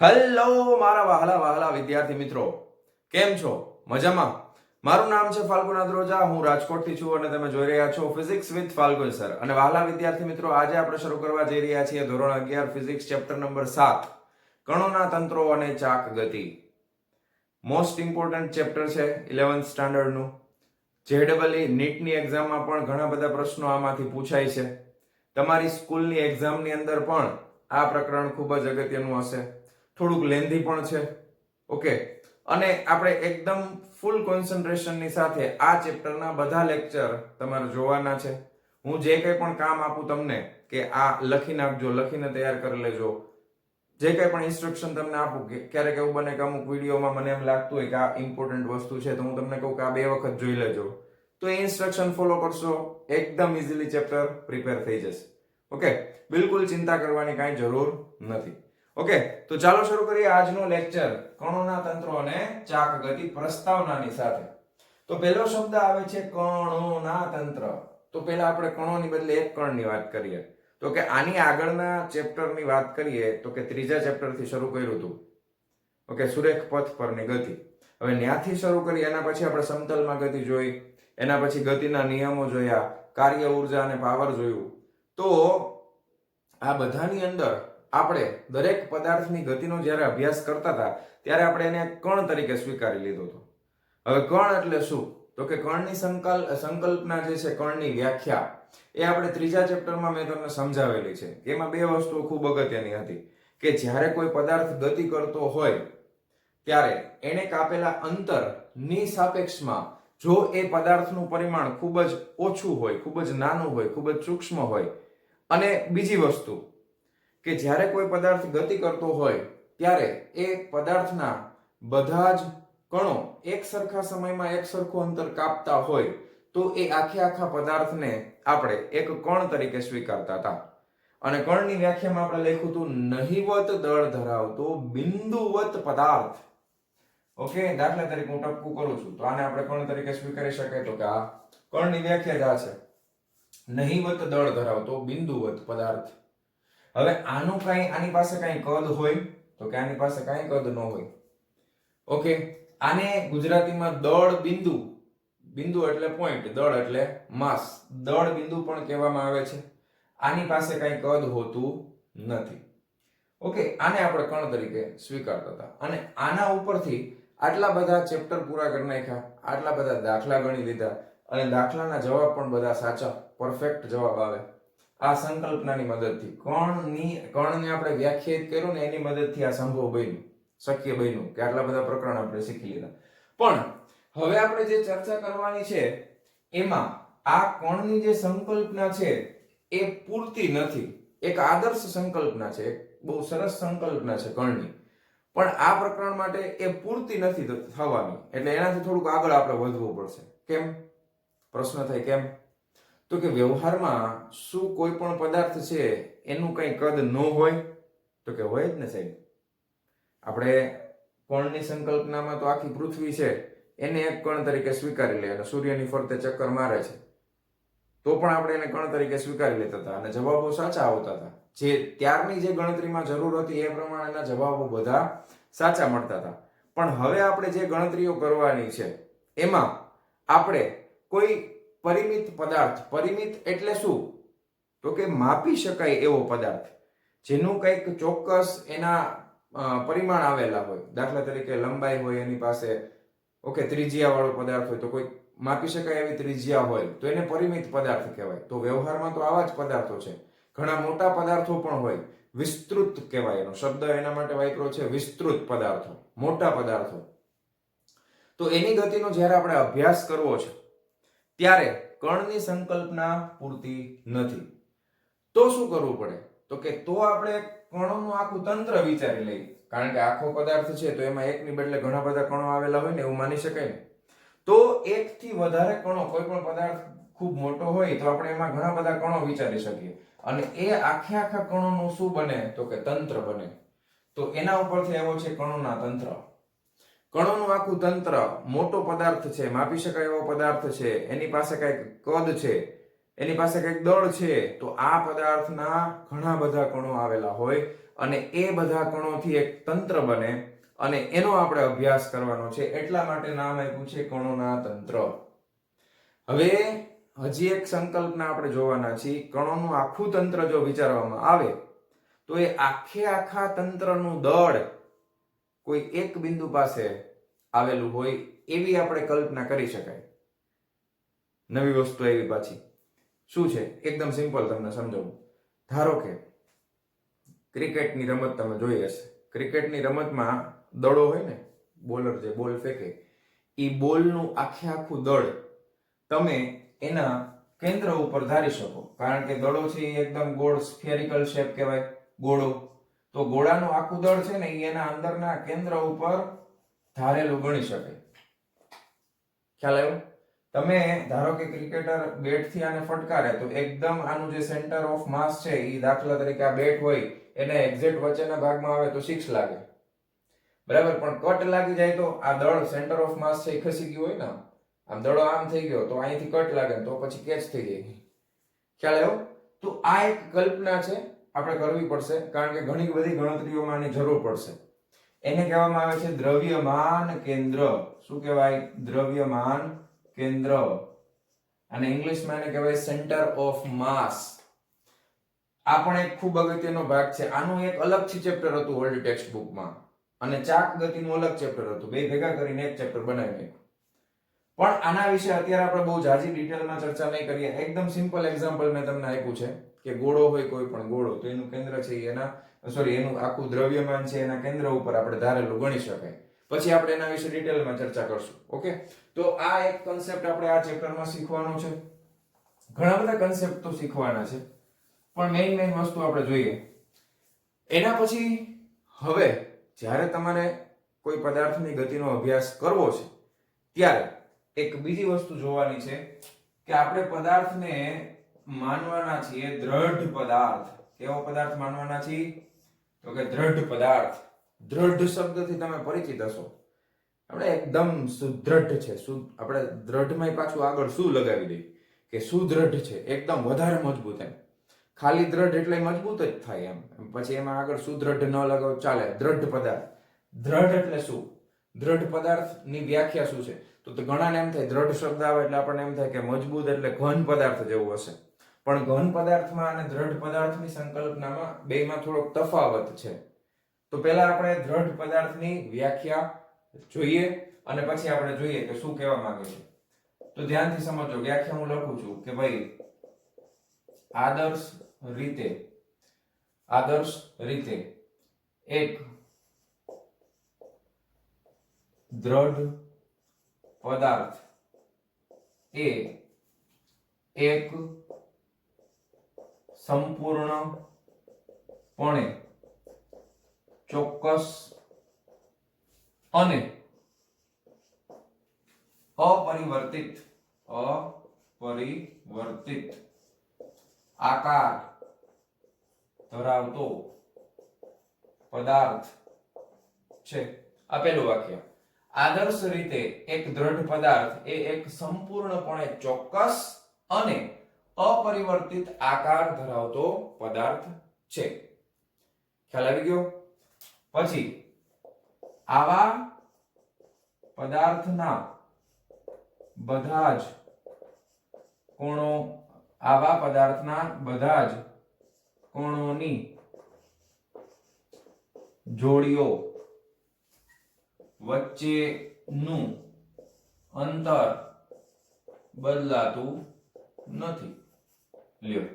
Hello મારા વહાલા વહાલા વિદ્યાર્થી મિત્રો, કેમ છો? મજામાં? મારું નામ છે ફાલ્ગુન આદ્રોજા, હું રાજકોટથી છું અને તમે જોઈ રહ્યા છો ફિઝિક્સ વિથ ફાલ્ગુન સર. અને વહાલા વિદ્યાર્થી મિત્રો, આજે આપણે શરૂ કરવા જઈ રહ્યા છીએ ધોરણ 11 ફિઝિક્સ ચેપ્ટર નંબર 7, કણોના તંત્રો અને ચાક ગતિ. મોસ્ટ ઇમ્પોર્ટન્ટ ચેપ્ટર છે 11th સ્ટાન્ડર્ડનું. જેડબલઈ નીટની એક્ઝામમાં પણ ઘણા બધા પ્રશ્નો આમાંથી પૂછાય છે. તમારી સ્કૂલની એક્ઝામની અંદર પણ આ પ્રકરણ ખૂબ જ અગત્યનું હશે. થોડુંક લેન્ધી પણ છે. ઓકે, અને આપણે એકદમ ફૂલ કોન્સન્ટ્રેશનની સાથે આ ચેપ્ટરના બધા લેક્ચર તમારે જોવાના છે. હું જે કંઈ પણ કામ આપું તમને કે આ લખી નાખજો, લખીને તૈયાર કરી લેજો, જે કંઈ પણ ઇન્સ્ટ્રક્શન તમને આપું, કે ક્યારેક એવું બને કે અમુક વિડીયોમાં મને એમ લાગતું હોય કે આ ઇમ્પોર્ટન્ટ વસ્તુ છે તો હું તમને કહું કે આ 2 વખત જોઈ લેજો, તો એ ઇન્સ્ટ્રક્શન ફોલો કરશો, એકદમ ઇઝીલી ચેપ્ટર પ્રિપેર થઈ જશે. ઓકે, બિલકુલ ચિંતા કરવાની કાંઈ જરૂર નથી. ઓકે, તો ચાલો શરૂ કરીએ આજનો લેક્ચર કણોના તંત્રો અને ચાક ગતિ પ્રસ્તાવનાની સાથે. તો પહેલો શબ્દ આવે છે કણોના તંત્ર. તો પહેલા આપણે કણોની બદલે એક કણની વાત કરીએ. તો કે આની આગળના ચેપ્ટરની વાત કરીએ તો કે ત્રીજા ચેપ્ટરથી શરૂ કર્યું હતું. ઓકે, સુરેખ પથ પરની ગતિ. હવે ત્યાંથી શરૂ કરી, એના પછી આપણે સમતલમાં ગતિ જોઈ, એના પછી ગતિના નિયમો જોયા, કાર્ય ઉર્જા અને પાવર જોયું. તો આ બધાની અંદર આપણે દરેક પદાર્થની ગતિનો જ્યારે અભ્યાસ કરતા હતા ત્યારે આપણે એને કણ તરીકે સ્વીકારી લીધો હતો. હવે કણ એટલે શું? તો કે કણની સંકલ્પના જે છે, કણની વ્યાખ્યા, એ આપણે ત્રીજા ચેપ્ટરમાં મેં તમને સમજાવેલી છે. એમાં 2 વસ્તુઓ ખૂબ અગત્યની હતી કે જ્યારે કોઈ પદાર્થ ગતિ કરતો હોય ત્યારે એને કાપેલા અંતરની સાપેક્ષમાં જો એ પદાર્થનું પરિમાણ ખૂબ જ ઓછું હોય, ખૂબ જ નાનું હોય, ખૂબ જ સૂક્ષ્મ હોય, અને બીજી વસ્તુ કે જ્યારે કોઈ પદાર્થ ગતિ કરતો હોય ત્યારે એ પદાર્થના બધા જ કણો એક સરખા સમયમાં એક સરખું અંતર કાપતા હોય તો એ આખા પદાર્થને આપણે એક કણ તરીકે સ્વીકારતા હતા. અને કણની વ્યાખ્યામાં આપણે લખ્યું હતું નહિવત દળ ધરાવતો બિંદુવત પદાર્થ. ઓકે, દાખલા તરીકે હું ટપકું કરું છું તો આને આપણે કણ તરીકે સ્વીકારી શકાય. તો કે આ કણની વ્યાખ્યા જ આ છે, નહિવત દળ ધરાવતો બિંદુવત પદાર્થ. હવે આની પાસે કઈ કદ હોય? તો કે આની પાસે કઈ કદ ન હોય. ઓકે, આને ગુજરાતીમાં દળ બિંદુ, બિંદુ એટલે પોઈન્ટ, દળ એટલે માસ, દળ બિંદુ પણ કહેવામાં આવે છે. આની પાસે કઈ કદ હોતું નથી. ઓકે, આને આપણે કણ તરીકે સ્વીકારતા હતા. અને આના ઉપરથી આટલા બધા ચેપ્ટર પૂરા કરી નાખ્યા, આટલા બધા દાખલા ગણી લીધા, અને દાખલાના જવાબ પણ બધા સાચા, પરફેક્ટ જવાબ આવે આ સંકલ્પનાની મદદથી. કણને આપણે વ્યાખ્યાયિત કર્યું ને એની મદદથી આ સંભવ બન્યું, શક્ય બન્યું કે આટલા બધા પ્રકરણ આપણે શીખી લીધા. પણ હવે આપણે જે ચર્ચા કરવાની છે એમાં આ કણની જે સંકલ્પના છે એ પૂરતી નથી. એક આદર્શ સંકલ્પના છે, એક બહુ સરસ સંકલ્પના છે કણની, પણ આ પ્રકરણ માટે એ પૂરતી નથી થવાની. એટલે એનાથી થોડુંક આગળ આપણે વધવું પડશે. કેમ? પ્રશ્ન થાય કેમ? તો કે વ્યવહારમાં શું કોઈ પણ પદાર્થ છે એનું કઈ કદ ન હોય? તો કે હોય જ ને સાહેબ. આપણે કણની સંકલ્પનામાં તો આખી પૃથ્વી છે એને એક કણ તરીકે સ્વીકારી લે, અને સૂર્યની ફરતે ચક્કર મારે છે તો પણ આપણે એને કણ તરીકે સ્વીકારી લેતા હતા અને જવાબો સાચા આવતા હતા. જે ત્યારની જે ગણતરીમાં જરૂર હતી એ પ્રમાણેના જવાબો બધા સાચા મળતા હતા. પણ હવે આપણે જે ગણતરીઓ કરવાની છે એમાં આપણે કોઈ પરિમિત પદાર્થ, પરિમિત એટલે શું? તો કે માપી શકાય એવો પદાર્થ, જેનું કંઈક ચોક્કસ એના પરિમાણ આવેલા હોય. દાખલા તરીકે લંબાઈ હોય એની પાસે, ઓકે, ત્રિજ્યા વાળો પદાર્થ હોય તો કોઈ માપી શકાય એવી ત્રિજ્યા હોય તો એને પરિમિત પદાર્થ કહેવાય. તો વ્યવહારમાં તો આવા જ પદાર્થો છે. ઘણા મોટા પદાર્થો પણ હોય, વિસ્તૃત કહેવાય, એનો શબ્દ એના માટે વાપર્યો છે વિસ્તૃત પદાર્થો, મોટા પદાર્થો. તો એની ગતિનો જ્યારે આપણે અભ્યાસ કરવો છે ત્યારે કણની સંકલ્પના પૂરતી નથી. તો શું કરવું પડે? તો કે તો આપણે કણોનું આખું તંત્ર વિચારી લઈએ. કારણ કે આખો પદાર્થ છે તો એમાં એકની બદલે ઘણા બધા કણો આવેલા હોય ને એવું માની શકાય ને. તો એકથી વધારે કણો, કોઈ પણ પદાર્થ ખૂબ મોટો હોય તો આપણે એમાં ઘણા બધા કણો વિચારી શકીએ, અને એ આખા કણોનું શું બને? તો કે તંત્ર બને. તો એના ઉપરથી આવ્યો છે કણોના તંત્ર. કણોનું આખું તંત્ર મોટો પદાર્થ છે, માપી શકાય એવો પદાર્થ છે, એની પાસે કઈક કદ છે, એની પાસે કંઈક દળ છે, તો આ પદાર્થના ઘણા બધા કણો આવેલા હોય અને એ બધા કણોથી એક તંત્ર બને અને એનો આપણે અભ્યાસ કરવાનો છે. એટલા માટે નામ આપ્યું છે કણોના તંત્ર. હવે હજી એક સંકલ્પના આપણે જોવાના છીએ. કણોનું આખું તંત્ર જો વિચારવામાં આવે તો એ આખા તંત્રનું દળ કોઈ એક બિંદુ પાસે આવેલું હોય એવી આપણે કલ્પના કરી શકાય. નવી વસ્તુ એવી પાછી શું છે? એકદમ સિમ્પલ તમને સમજાવું. ધારો કે ક્રિકેટની રમત તમે જોઈ હશે. ક્રિકેટની રમતમાં દળો હોય ને, બોલર જે બોલ ફેંકે એ બોલનું આખું દળ તમે એના કેન્દ્ર ઉપર ધારી શકો, કારણ કે દળો છે એ એકદમ ગોળ સ્ફેરિકલ શેપ કહેવાય, ગોળો. તો ગોળાનું આખું દળ છે ને એ એના અંદરના કેન્દ્ર ઉપર ધારેલું ગણી શકાય. ખ્યાલ આવ્યો? તમે ધારો કે ક્રિકેટર બેટ થી આને ફટકારે તો એકદમ આનું જે સેન્ટર ઓફ માસ છે એ દાખલા તરીકે આ બેટ હોય એને એક્ઝેક્ટ વચ્ચેના ભાગમાં આવે તો 6 લાગે, બરાબર. પણ કટ લાગી જાય તો આ દળ સેન્ટર ઓફ માસ છે એ ખસી ગયું હોય ને, આમ દડો આમ થઈ ગયો તો અહીંથી કટ લાગે તો પછી કેચ થઈ જાય. ખ્યાલ આવ્યો? તો આ એક કલ્પના છે, આપણે કરવી પડશે, કારણ કે ઘણી બધી ગણતરીઓમાં આની જરૂર પડશે. એને કહેવામાં આવે છે દ્રવ્યમાન કેન્દ્ર. શું કહેવાય? દ્રવ્યમાન કેન્દ્ર. અને ઇંગ્લિશમાં એને કહેવાય સેન્ટર ઓફ માસ. આ પણ એક ખૂબ અગત્યનો ભાગ છે. આનું એક અલગથી ચેપ્ટર હતું ઓલ્ડ ટેક્સ્ટ બુકમાં, અને ચાક ગતિનું અલગ ચેપ્ટર હતું. બે ભેગા કરીને એક ચેપ્ટર બનાવી નાખ્યું. પણ આના વિશે અત્યારે આપણે બહુ જાજી ડિટેલમાં ચર્ચા નહીં કરીએ. એકદમ સિમ્પલ એક્ઝામ્પલ મેં તમને આપ્યું છે કે ગોળો હોય, કોઈ પણ ગોળો, તો એનું કેન્દ્ર છે એનું આખું દ્રવ્યમાન છે એના કેન્દ્ર ઉપર આપણે ધારેલું ગણી શકાય. પછી આપણે એના વિશે ડિટેલમાં ચર્ચા કરશું. ઓકે, તો આ એક કન્સેપ્ટ આપણે આ ચેપ્ટરમાં શીખવાનો છે. ઘણા બધા કન્સેપ્ટ તો શીખવાના છે, પણ મેઇન વસ્તુ આપણે જોઈએ. એના પછી હવે જ્યારે તમારે કોઈ પદાર્થની ગતિનો અભ્યાસ કરવો છે ત્યારે એક બીજી વસ્તુ જોવાની છે કે આપણે પદાર્થને માનવાના છીએ દ્રઢ પદાર્થ. કેવો પદાર્થ માનવાના છીએ? તો કે દ્રઢ પદાર્થ. દ્રઢ શબ્દથી તમે પરિચિત હશો. આપણે એકદમ સુદ્રઢ છે. આપણે દ્રઢમાં પાછું આગળ શું લગાવી દઈએ કે સુદ્રઢ છે, એકદમ વધારે મજબૂત. એમ ખાલી દ્રઢ એટલે મજબૂત જ થાય એમ, પછી એમાં આગળ સુદ્રઢ ન લગાવ ચાલે. દ્રઢ પદાર્થ. દ્રઢ એટલે શું? દ્રઢ પદાર્થની વ્યાખ્યા શું છે? તો ઘણાને એમ થાય દ્રઢ શબ્દ આવે એટલે આપણને એમ થાય કે મજબૂત એટલે ઘન પદાર્થ જેવું હશે. પણ ઘન પદાર્થમાં અને દ્રઢ પદાર્થની સંકલ્પનામાં બેમાં થોડોક તફાવત છે. તો પહેલા આપણે દ્રઢ પદાર્થની વ્યાખ્યા જોઈએ અને પછી આપણે જોઈએ કે શું કહેવા માંગે છે. તો ધ્યાનથી સમજો. વ્યાખ્યા હું લખું છું કે ભાઈ આદર્શ રીતે એક દ્રઢ પદાર્થ એ એક સંપૂર્ણપણે ચોક્કસ અને અપરિવર્તિત આકાર ધરાવતો પદાર્થ છે. આ પહેલું વાક્ય. આદર્શ રીતે એક દ્રઢ પદાર્થ એ એક સંપૂર્ણપણે ચોક્કસ અને અપરિવર્તિત આકાર ધરાવતો પદાર્થ છે. ખ્યાલ આવી ગયો? પછી આવા પદાર્થના બધા જ કોણોની જોડીઓ વચ્ચેનું અંતર બદલાતું નથી. લ્યો,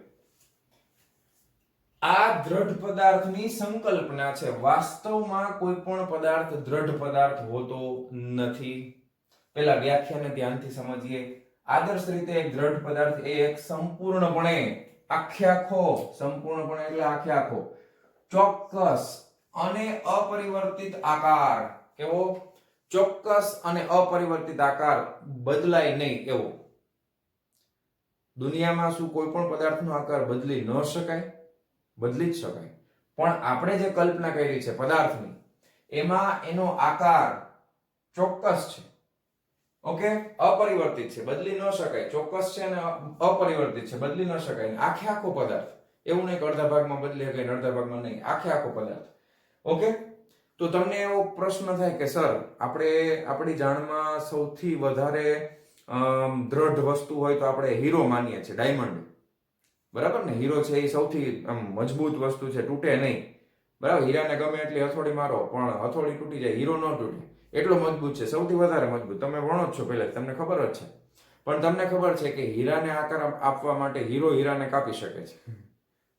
આ દ્રઢ પદાર્થની સંકલ્પના છે. વાસ્તવમાં કોઈ પણ પદાર્થ દ્રઢ પદાર્થ હોતો નથી. પહેલા વ્યાખ્યાને ધ્યાનથી સમજીએ. આદર્શ રીતે એક દ્રઢ પદાર્થ એ એક સંપૂર્ણપણે સંપૂર્ણપણે એટલે આખો ચોક્કસ અને અપરિવર્તિત આકાર. કેવો? ચોક્કસ અને અપરિવર્તિત આકાર, બદલાય નહીં એવો. દુનિયામાં શું કોઈ પણ પદાર્થનો આકાર બદલી ન શકાય? બદલી જ શકાય. પણ આપણે જે કલ્પના કરી છે પદાર્થની, એમાં એનો આકાર ચોક્કસ છે. ઓકે, અપરિવર્તિત છે, બદલી ન શકાય, ચોક્કસ છે અને અપરિવર્તિત છે, બદલી ન શકાય. આખે આખો પદાર્થ, એવું નહીં કે અડધા ભાગમાં બદલી શકાય અડધા ભાગમાં નહીં, આખે આખો પદાર્થ. ઓકે, તો તમને એવો પ્રશ્ન થાય કે સર આપણે આપણી જાણમાં સૌથી વધારે દ્રઢ વસ્તુ હોય તો આપણે હીરો માનીએ છીએ, ડાયમંડ, બરાબર ને? હીરો છે એ સૌથી મજબૂત વસ્તુ છે, તૂટે નહીં, બરાબર? હીરાને ગમે એટલી હથોડી મારો પણ હથોડી તૂટી જાય, હીરો ન તૂટે, એટલો મજબૂત છે, સૌથી વધારે મજબૂત. તમે ભણો જ છો પહેલા, તમને ખબર જ છે. પણ તમને ખબર છે કે હીરાને આકાર આપવા માટે હીરો હીરાને કાપી શકે છે.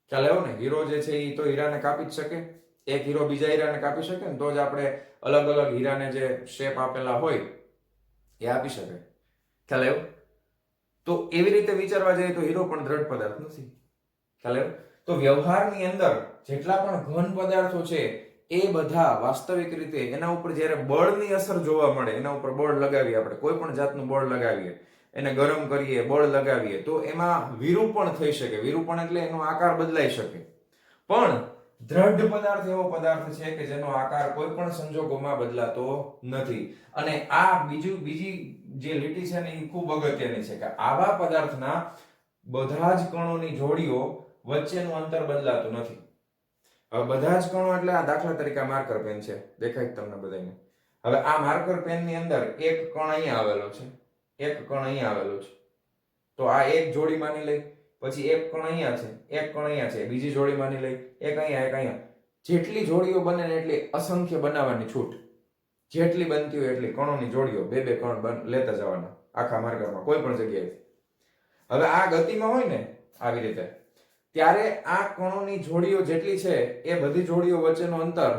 ખ્યાલ આવ્યો ને? હીરો જે છે એ તો હીરાને કાપી જ શકે. એક હીરો બીજા હીરાને કાપી શકે ને તો જ આપણે અલગ અલગ હીરાને જે શેપ આપેલા હોય એ આપી શકે. ખ્યાલ આવ્યો? તો એવી રીતે વિચારવા જઈએ તો હીરો પણ દ્રઢ પદાર્થ નથી. ખ્યાલ આવ્યો? તો વ્યવહારની અંદર જેટલા પણ ઘન પદાર્થો છે એ બધા વાસ્તવિક રીતે એના ઉપર જ્યારે બળની અસર જોવા મળે, એના ઉપર બળ લગાવીએ, આપણે કોઈ પણ જાતનું બળ લગાવીએ, એને ગરમ કરીએ, બળ લગાવીએ, તો એમાં વિરૂપણ થઈ શકે. વિરૂપણ એટલે એનો આકાર બદલાઈ શકે. પણ દ્રઢ પદાર્થ એવો પદાર્થ છે કે જેનો આકાર કોઈ પણ સંજોગોમાં બદલાતો નથી. અને આ બીજી જે લીટી છે ને એ ખૂબ અગત્યની છે કે આવા પદાર્થના બધા જ કણોની જોડીઓ વચ્ચેનું અંતર બદલાતું નથી. હવે બધા જ કણો એટલે આ દાખલા તરીકે માર્કર પેન છે, દેખાય તમને બધાને. હવે આ માર્કર પેન ની અંદર એક કણ અહીંયા આવેલો છે, એક કણ અહીંયા આવેલો છે, તો આ એક જોડી માની લઈ, પછી એક કણ અહીંયા છે, એક કણ અહીંયા છે, બીજી જોડી માની લઈ, એક અહીંયા, એક અહીંયા. જેટલી જોડીઓ બને ને એટલી અસંખ્ય બનાવવાની છૂટ, જેટલી બનતી હોય એટલી કણોની જોડીઓ, બે બે કણ લેતા જવાના આખા માર્કરમાં કોઈ પણ જગ્યાએથી. હવે આ ગતિમાં હોય ને આવી રીતે, ત્યારે આ કણોની જોડીઓ જેટલી છે એ બધી જોડીઓ વચ્ચેનું અંતર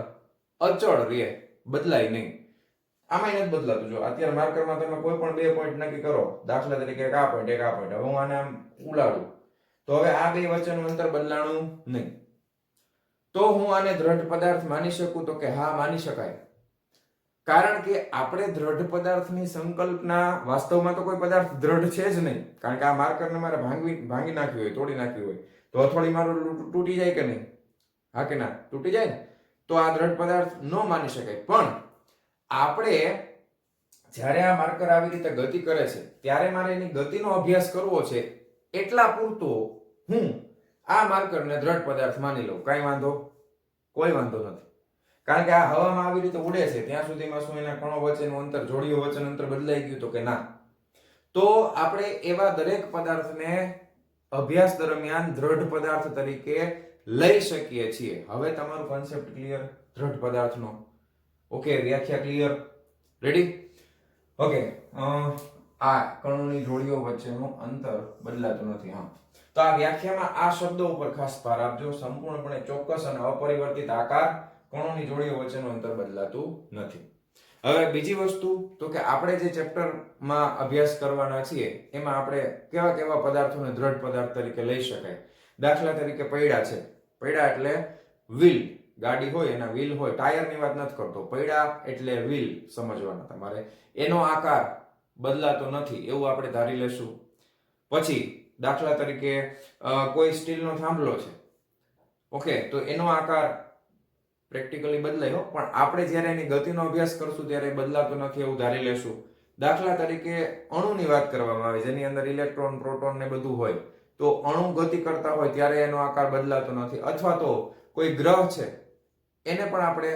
અચળ રહે, બદલાય નહીં. આમાં નથી બદલાતું. જો અત્યારે માર્કરમાં તમે કોઈ પણ બે પોઈન્ટ નક્કી કરો, દાખલા તરીકે એક આ પોઈન્ટ, એક આ પોઈન્ટ, હવે હું આને આમ ઉલાડું તો હવે આ બે વચ્ચેનું અંતર બદલાણું નહીં. તો હું આને દ્રઢ પદાર્થ માની શકું? તો કે હા, માની શકાય. કારણ કે આપણે દ્રઢ પદાર્થની સંકલ્પના, વાસ્તવમાં તો કોઈ પદાર્થ દ્રઢ છે જ નહીં, કારણ કે આ માર્કરને મારે ભાંગી નાખ્યું હોય, તોડી નાખ્યું હોય તો હથોડી મારું તૂટી જાય કે નહીં? હા કે ના? તૂટી જાય ને. તો આ દ્રઢ પદાર્થ ન માની શકાય. પણ આપણે જ્યારે આ માર્કર આવી રીતે ગતિ કરે છે ત્યારે મારે એની ગતિનો અભ્યાસ કરવો છે, એટલા પૂરતો હું આ માર્કરને દ્રઢ પદાર્થ માની લઉં. કઈ વાંધો? કોઈ વાંધો નથી. કારણ કે આ હવામાં આવી રીતે ઉડે છે ત્યાં સુધીમાં શું એના કણો વચ્ચેનું અંતર, જોડીઓ વચ્ચેનું અંતર બદલાઈ ગયું? તો કે ના. તો આપણે એવા દરેક પદાર્થને અભ્યાસ દરમિયાન દ્રઢ પદાર્થ તરીકે લઈ શકીએ છીએ. હવે તમારું કોન્સેપ્ટ ક્લિયર દ્રઢ પદાર્થનો? ઓકે, વ્યાખ્યા ક્લિયર? રેડી? ઓકે, આ કણોની જોડીઓ વચ્ચેનું અંતર બદલાતું નથી. હા, તો આ વ્યાખ્યામાં આ શબ્દો ઉપર ખાસ ભાર આપજો. સંપૂર્ણપણે ચોક્કસ અને અપરિવર્તિત આકાર, કણોની જોડીઓ વચ્ચેનું અંતર બદલાતું નથી. હવે બીજી વસ્તુ તો કે આપણે જે ચેપ્ટરમાં અભ્યાસ કરવાના છીએ એમાં આપણે કેવા કેવા પદાર્થોને દ્રઢ પદાર્થ તરીકે લઈ શકાય. દાખલા તરીકે પૈડા છે. પૈડા એટલે વ્હીલ, ગાડી હોય એના વ્હીલ હોય, ટાયરની વાત નથી કરતો. પૈડા એટલે વ્હીલ સમજવાના તમારે. એનો આકાર બદલાતો નથી એવું આપણે ધારી લેશું. પછી દાખલા તરીકે કોઈ સ્ટીલનો થાંભલો છે, ઓકે, તો એનો આકાર પ્રેક્ટિકલી બદલાય હો, પણ આપણે જ્યારે એની ગતિનો અભ્યાસ કરશું ત્યારે બદલાતો નથી એવું ધારી લેશું. દાખલા તરીકે અણુની વાત કરવામાં આવે જેની અંદર ઇલેક્ટ્રોન, પ્રોટોન ને બધું હોય, તો અણુ ગતિ કરતા હોય ત્યારે એનો આકાર બદલાતો નથી. અથવા તો કોઈ ગ્રહ છે એને પણ આપણે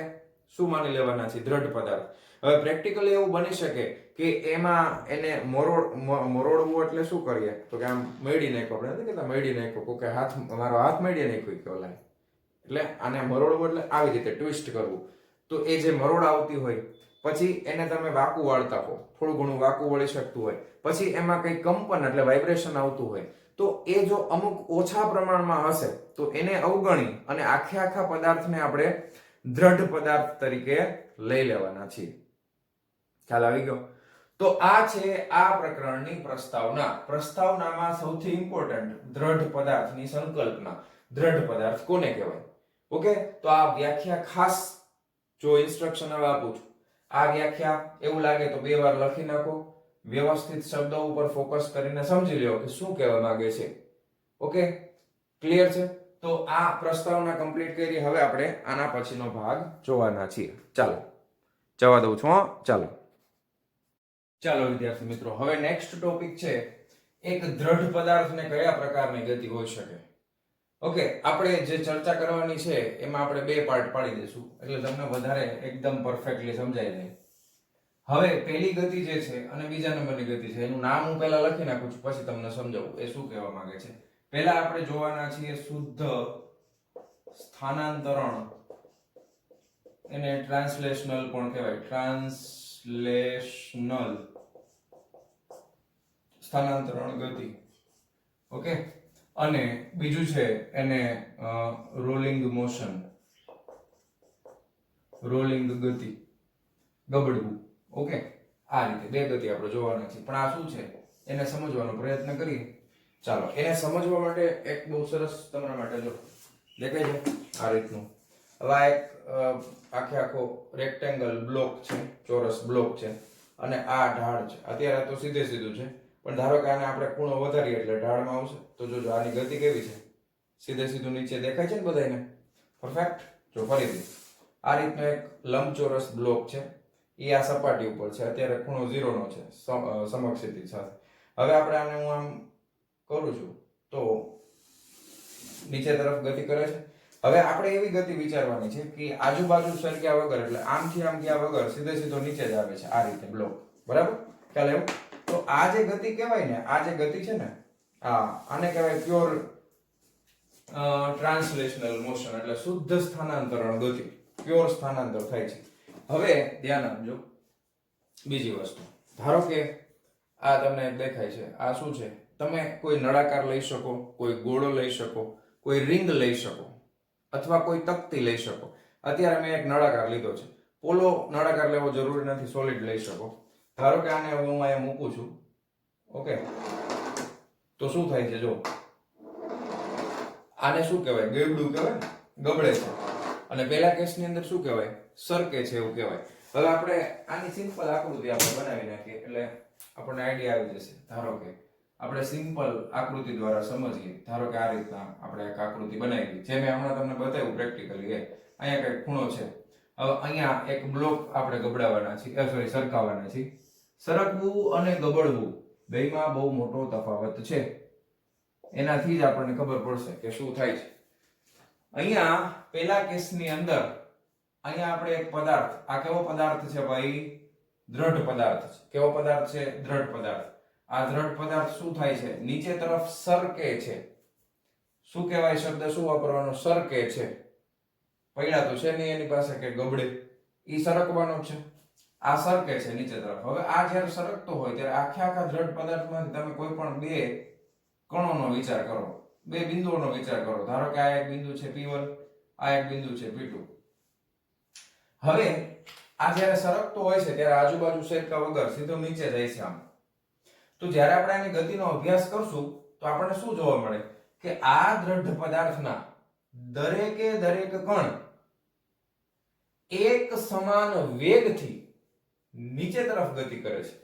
શું માની લેવાના છે? દ્રઢ પદાર્થ. હવે પ્રેક્ટિકલી એવું બની શકે કે એમાં એને મરોડવું એટલે શું કરીએ? તો કે આમ મેળી નાખો, આપણે નથી કહેતા મેળી નાખો, કે હાથ, મારો હાથ મેળી નાખ્યો કે ઓલા, એટલે આને મરોડવું એટલે આવી રીતે ટ્વિસ્ટ કરવું. તો એ જે મરોડ આવતી હોય પછી એને તમે વાકું વાળતા હો, થોડું ઘણું વાકું વળી શકતું હોય, પછી એમાં કંઈ કંપન એટલે વાઇબ્રેશન આવતું હોય, તો એ જો અમુક ઓછા પ્રમાણમાં હશે તો એને અવગણી અને આખા પદાર્થને આપણે દ્રઢ પદાર્થ તરીકે લઈ લેવાના છીએ. ખ્યાલ આવી ગયો? તો આ છે આ પ્રકરણની પ્રસ્તાવના. પ્રસ્તાવનામાં સૌથી ઇમ્પોર્ટન્ટ દ્રઢ પદાર્થની સંકલ્પના. દ્રઢ પદાર્થ કોને કહેવાય? ઓકે, તો આ વ્યાખ્યા ખાસ જો ઇન્સ્ટ્રક્શન હવે આપું છું, આ વ્યાખ્યા એવું લાગે તો 2 વાર લખી નાખો, વ્યવસ્થિત શબ્દો ઉપર ફોકસ કરીને સમજી લો કે શું કહેવા માંગે છે. ઓકે, ક્લિયર છે? તો આ પ્રસ્તાવના કમ્પ્લીટ કરી. હવે આપણે આના પછીનો ભાગ જોવાના છીએ. ચાલો જવા દઉં છું. ચાલો ચાલો વિદ્યાર્થી મિત્રો, હવે નેક્સ્ટ ટોપિક છે એક દ્રઢ પદાર્થને કયા પ્રકારની ગતિ હોઈ શકે. ઓકે, આપણે જે ચર્ચા કરવાની છે એમાં આપણે બે પાર્ટ પાડી દઈશું એટલે તમને વધારે એકદમ પરફેક્ટલી સમજાઈ જાય. હવે પહેલી ગતિ જે છે અને બીજા નંબરની ગતિ છે એનું નામ હું પહેલા લખી નાખું છું, પછી તમને સમજાવું એ શું કહેવા માંગે છે. પહેલા આપણે જોવાના છીએ શુદ્ધ સ્થાનાંતરણ, એને ટ્રાન્સલેશનલ પણ કહેવાય, ટ્રાન્સલેશનલ સ્થાનાંતરણ ગતિ. ઓકે, અને બીજું છે એને રોલિંગ મોશન, રોલિંગ ગતિ, ગબડવું. ઓકે, આ રીતે બે ગતિ આપણે જોવાના છે, પણ આ શું છે એને સમજવાનો પ્રયત્ન કરીએ. ચાલો, એને સમજવા માટે એક બહુ સરસ તમારા માટે જો દેખાય છે આ રીતનું. હવે આ એક આખો રેક્ટેંગલ બ્લોક છે, ચોરસ બ્લોક છે, અને આ ઢાળ છે. અત્યારે તો સીધે સીધું છે, પણ ધારો કે આને આપણે ખૂણો વધારીએ એટલે ઢાળમાં આવશે. તો જોજો આની ગતિ કેવી છે, સીધે સીધું નીચે દેખાય છે ને બધાને? પરફેક્ટ. જો ફરીથી આ રીતનો એક લંબચોરસ બ્લોક છે, એ આ સપાટી ઉપર છે, અત્યારે ખૂણો 0 નો છે સમક્ષિતિજ સાથે. હવે આપણે આને હું આમ કરું છું તો નીચે તરફ ગતિ કરે છે. હવે આપણે એવી ગતિ વિચારવાની છે કે આજુબાજુ સરક્યા વગર, એટલે આમથી આમ ગયા વગર સીધે સીધો નીચે જ આવે છે આ રીતે બ્લોક. બરાબર, ખ્યાલ આવ્યો? તો આ જે ગતિ કહેવાય ને, આ જે ગતિ છે ને, આને કહેવાય પ્યોર ટ્રાન્સલેશનલ મોશન, એટલે શુદ્ધ સ્થાનાંતરણ ગતિ, પ્યોર સ્થાનાંતર થાય છે. હવે ધ્યાન આપજો બીજી વસ્તુ. ધારો કે આ તમને દેખાય છે, આ શું છે? તમે કોઈ નળાકાર લઈ શકો, કોઈ ગોળો લઈ શકો, કોઈ રિંગ લઈ શકો, અથવા કોઈ તકતી લઈ શકો. અત્યારે મેં એક નળાકાર લીધો છે. પોલો નળાકાર લેવો જરૂરી નથી, સોલિડ લઈ શકો. ધારો કે આને હું અહીંયા મૂકું છું. ઓકે, તો શું થાય છે? જો આને શું કહેવાય? ગેબડું કહેવાય ને, ગબડે છે. અને પહેલા કેસની અંદર શું કહેવાય? સરકે છે એવું કહેવાય. હવે આપણે આની સિમ્પલ આકૃતિ આપણે બનાવી નાખીએ એટલે આપણને આઈડિયા આવી જશે. ધારો કે આપણે સિમ્પલ આકૃતિ દ્વારા સમજીએ. ધારો કે આ રીતના આપણે એક આકૃતિ બનાવી, જે મેં હમણાં તમને બતાવ્યું પ્રેક્ટિકલી. અહીંયા કઈ ખૂણો છે. હવે અહીંયા એક બ્લોક આપણે ગબડાવવાના છે, સોરી સરકાવવાના છે. સરકવું અને ગબડવું બેયમાં બહુ મોટો તફાવત છે. એનાથી જ આપણને ખબર પડશે કે શું થાય છે. અહીંયા પહેલા કેસની અંદર અહીંયા આપણે એક પદાર્થ, આ કેવો પદાર્થ છે ભાઈ? દ્રઢ પદાર્થ છે. કેવો પદાર્થ છે? દ્રઢ પદાર્થ. આ દ્રઢ પદાર્થ શું થાય છે? નીચે તરફ સરકે છે. શું કહેવાય? શબ્દ શું વાપરવાનો? સરકે છે. પડ્યા તો છે નહીં એની પાસે કે ગબડે, ઈ સરકવાનો છે. આ સરકે છે નીચે તરફ. હવે આ જ્યારે સરકતો હોય ત્યારે આખા દ્રઢ પદાર્થમાંથી તમે કોઈ પણ બે કણોનો વિચાર કરો, બે બિંદુઓનો વિચાર કરો. ધારો કે આ એક બિંદુ છે P1, આ એક બિંદુ છે P2. હવે આ જ્યારે સરકતો હોય છે ત્યારે આજુબાજુ સરકા વગર સીધો નીચે જાય છે આમ. તો જ્યારે આપણે આની ગતિનો અભ્યાસ કરશું તો આપણને શું જોવા મળે કે આ દ્રઢ પદાર્થના દરેકે દરેક કણ એક સમાન વેગથી નીચે તરફ ગતિ કરે છે.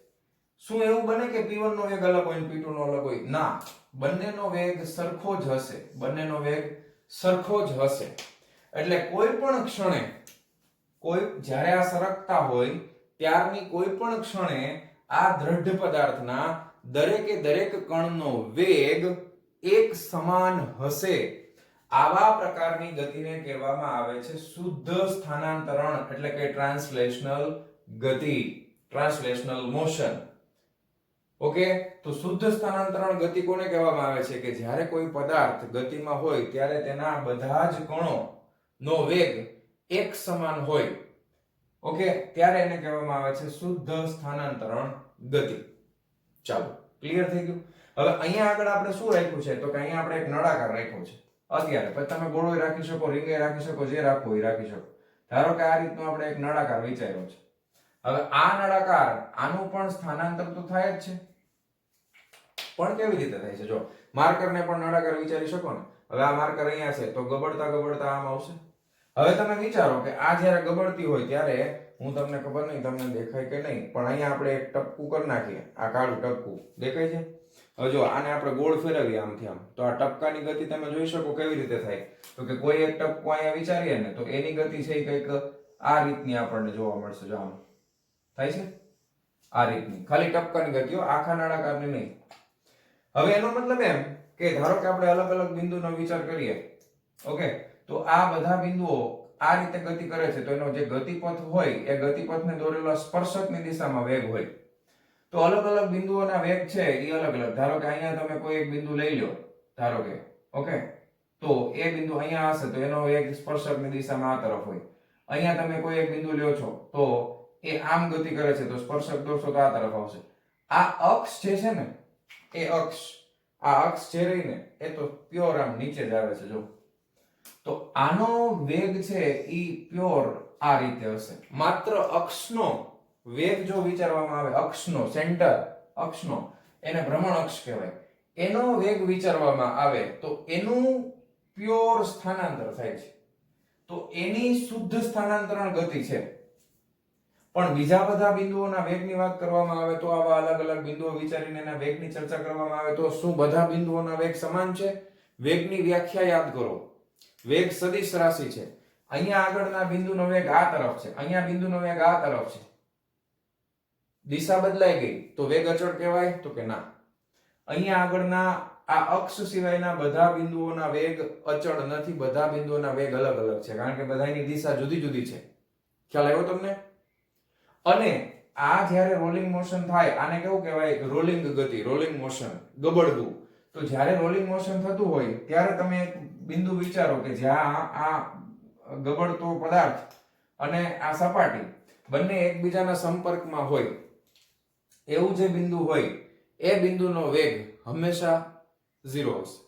શું એવું બને કે P1 નો વેગ અલગ હોય ને P2 નો અલગ હોય? ના, બંનેનો વેગ સરખો જ હશે. બંનેનો વેગ સરખો જ હશે. એટલે કોઈ પણ ક્ષણે, જ્યારે આ સરકતા હોય ત્યારની કોઈ પણ ક્ષણે આ દ્રઢ પદાર્થના દરેકે દરેક કણનો વેગ એક સમાન હશે. આવા પ્રકારની ગતિને કહેવામાં આવે છે શુદ્ધ સ્થાનાંતરણ, એટલે કે ટ્રાન્સલેશનલ ગતિ, ટ્રાન્સલેશનલ મોશન. ઓકે, તો શુદ્ધ સ્થાનાંતરણ ગતિ કોને કહેવામાં આવે છે? કે જ્યારે કોઈ પદાર્થ ગતિમાં હોય ત્યારે તેના બધા જ કણો નો વેગ એક સમાન હોય. ઓકે, ત્યારે એને કહેવામાં આવે છે શુદ્ધ સ્થાનાંતરણ ગતિ. ચાલો, ક્લિયર થઈ ગયું? હવે અહીંયા આગળ આપણે શું રાખ્યું છે? તો કે અહીંયા આપણે એક નળાકાર રાખ્યો છે અત્યારે. પછી તમે ગોળો રાખી શકો, રીંગે રાખી શકો, જે રાખવું એ રાખી શકો. ધારો કે આ રીતનો આપણે એક નળાકાર વિચાર્યો છે. હવે આ નળાકાર, આનું પણ સ્થાનાંતર તો થાય જ છે, પણ કેવી રીતે થાય છે? જો માર્કરને પણ નળાકાર વિચારી શકો ને. હવે આ માર્કર અહીંયા છે તો ગબડતા ગબડતા આમ આવશે. હવે તમે વિચારો કે આ જ્યારે ગબડતી હોય ત્યારે, હું તમને ખબર નહીં તમને દેખાય કે નહીં, પણ અહીંયા આપણે એક ટપકું કરી નાખીએ. આ કાળું ટપકું દેખાય છે? હવે જો આને આપણે ગોળ ફેરવીએ આમથી આમ, તો આ ટપકાની ગતિ તમે જોઈ શકો કેવી રીતે થાય. તો કે કોઈ એક ટપકું અહીંયા વિચારીએ ને તો એની ગતિ છે કંઈક આ રીતની આપણને જોવા મળશે. જો આમ થાય છે. આ રીતની, ખાલી ટપકાની ગતિઓ, આખા નળાકારની નહીં. હવે એનો મતલબ એમ કે ધારો કે આપણે અલગ અલગ બિંદુનો વિચાર કરીએ, ઓકે, તો આ બધા બિંદુઓ આ રીતે ગતિ કરે છે, તો એનો જે ગતિપથ હોય એ ગતિપથને દોરેલો સ્પર્શકની દિશામાં વેગ હોય. તો અલગ અલગ બિંદુઓના વેગ છે એ અલગ અલગ. ધારો કે અહીંયા તમે કોઈ એક બિંદુ લઈ લો, ધારો કે, ઓકે, તો એ બિંદુ અહીંયા હશે તો એનો વેગ સ્પર્શકની દિશામાં આ તરફ હોય. અહીંયા તમે કોઈ એક બિંદુ લ્યો છો તો એ આમ ગતિ કરે છે તો સ્પર્શક દોરશો તો આ તરફ આવશે. આ અક્ષ જે છે ને, એ અક્ષ, આ અક્ષ જે રહી ને એ તો પ્યોર આમ નીચે જ આવે છે. જો તો આનો વેગ છે ઈ પ્યોર આ રીતે હશે. માત્ર અક્ષનો વેગ જો વિચારવામાં આવે, અક્ષનો સેન્ટર, અક્ષનો, એને ભ્રમણ અક્ષ કહેવાય, એનો વેગ વિચારવામાં આવે તો એનું પ્યોર સ્થાનાંતર થાય છે, તો એની શુદ્ધ સ્થાનાંતરણ ગતિ છે. પણ બીજા બધા બિંદુઓના વેગની વાત કરવામાં આવે તો આવા અલગ અલગ બિંદુઓ વિચારીને એના વેગની ચર્ચા કરવામાં આવે તો શું બધા બિંદુઓના વેગ સમાન છે? વેગની વ્યાખ્યા યાદ કરો. વેગ સદિશ રાશિ છે. અહીંયા આગળના બિંદુનો વેગ આ તરફ છે, અહીંયા બિંદુનો વેગ આ તરફ છે. દિશા બદલાઈ ગઈ તો વેગ અચળ કહેવાય? તો કે ના. અહીંયા આગળના આ અક્ષ સિવાયના બધા બિંદુઓના વેગ અચળ નથી, બધા બિંદુઓના વેગ અલગ અલગ છે, કારણ કે બધાની દિશા જુદી જુદી છે. ખ્યાલ આવ્યો તમને? અને આ જ્યારે રોલિંગ મોશન થાય, આને કેવું કહેવાય? રોલિંગ ગતિ, રોલિંગ મોશન, ગબડવું. તો જ્યારે રોલિંગ મોશન થતું હોય ત્યારે તમે એક બિંદુ વિચારો કે જ્યાં આ ગબડતો પદાર્થ અને આ સપાટી બંને એકબીજાના સંપર્કમાં હોય, એવું જે બિંદુ હોય એ બિંદુનો વેગ હંમેશા 0 હશે.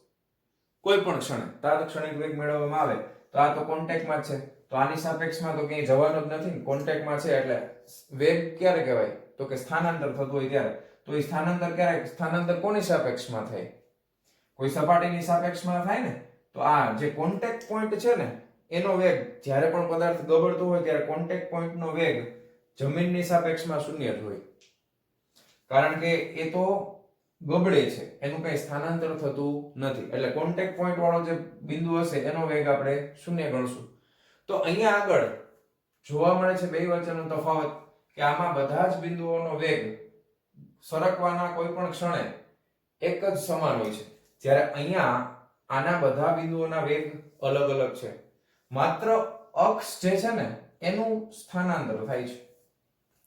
કોઈ પણ ક્ષણે તાત્ક્ષણિક વેગ મેળવવામાં આવે તો આ તો કોન્ટેક્ટમાં જ છે, તો આની સાપેક્ષમાં તો ક્યાંય જવાનું જ નથી, કોન્ટેક્ટમાં છે. એટલે વેગ ક્યારે કહેવાય? તો કે સ્થાનાંતર થતું હોય ત્યારે. તો એ સ્થાનાંતર ક્યારે? સ્થાનાંતર કોની સાપેક્ષમાં થાય? કોઈ સપાટીની સાપેક્ષમાં થાય ને. તો આ જે કોન્ટેક્ટ પોઈન્ટ છે ને એનો વેગ, જ્યારે પણ પદાર્થ ગબડતો હોય ત્યારે કોન્ટેક્ટ પોઈન્ટનો વેગ જમીનની સાપેક્ષમાં 0 જ હોય, કારણ કે એ તો ગબડે છે, એનું કઈ સ્થાનાંતર થતું નથી. એટલે કોન્ટેક્ટ પોઈન્ટ વાળો જે બિંદુ હશે એનો વેગ આપણે 0 ગણશું. તો અહીંયા આગળ જોવા મળે છે બે વચ્ચેનો તફાવત કે આમાં બધા જ બિંદુઓનો વેગ સરકવાના કોઈ પણ ક્ષણે એક જ સમાન હોય છે, જ્યારે અહીંયા આના બધા બિંદુઓના વેગ અલગ અલગ છે. માત્ર અક્ષ જે છે ને એનું સ્થાનાંતર થાય છે.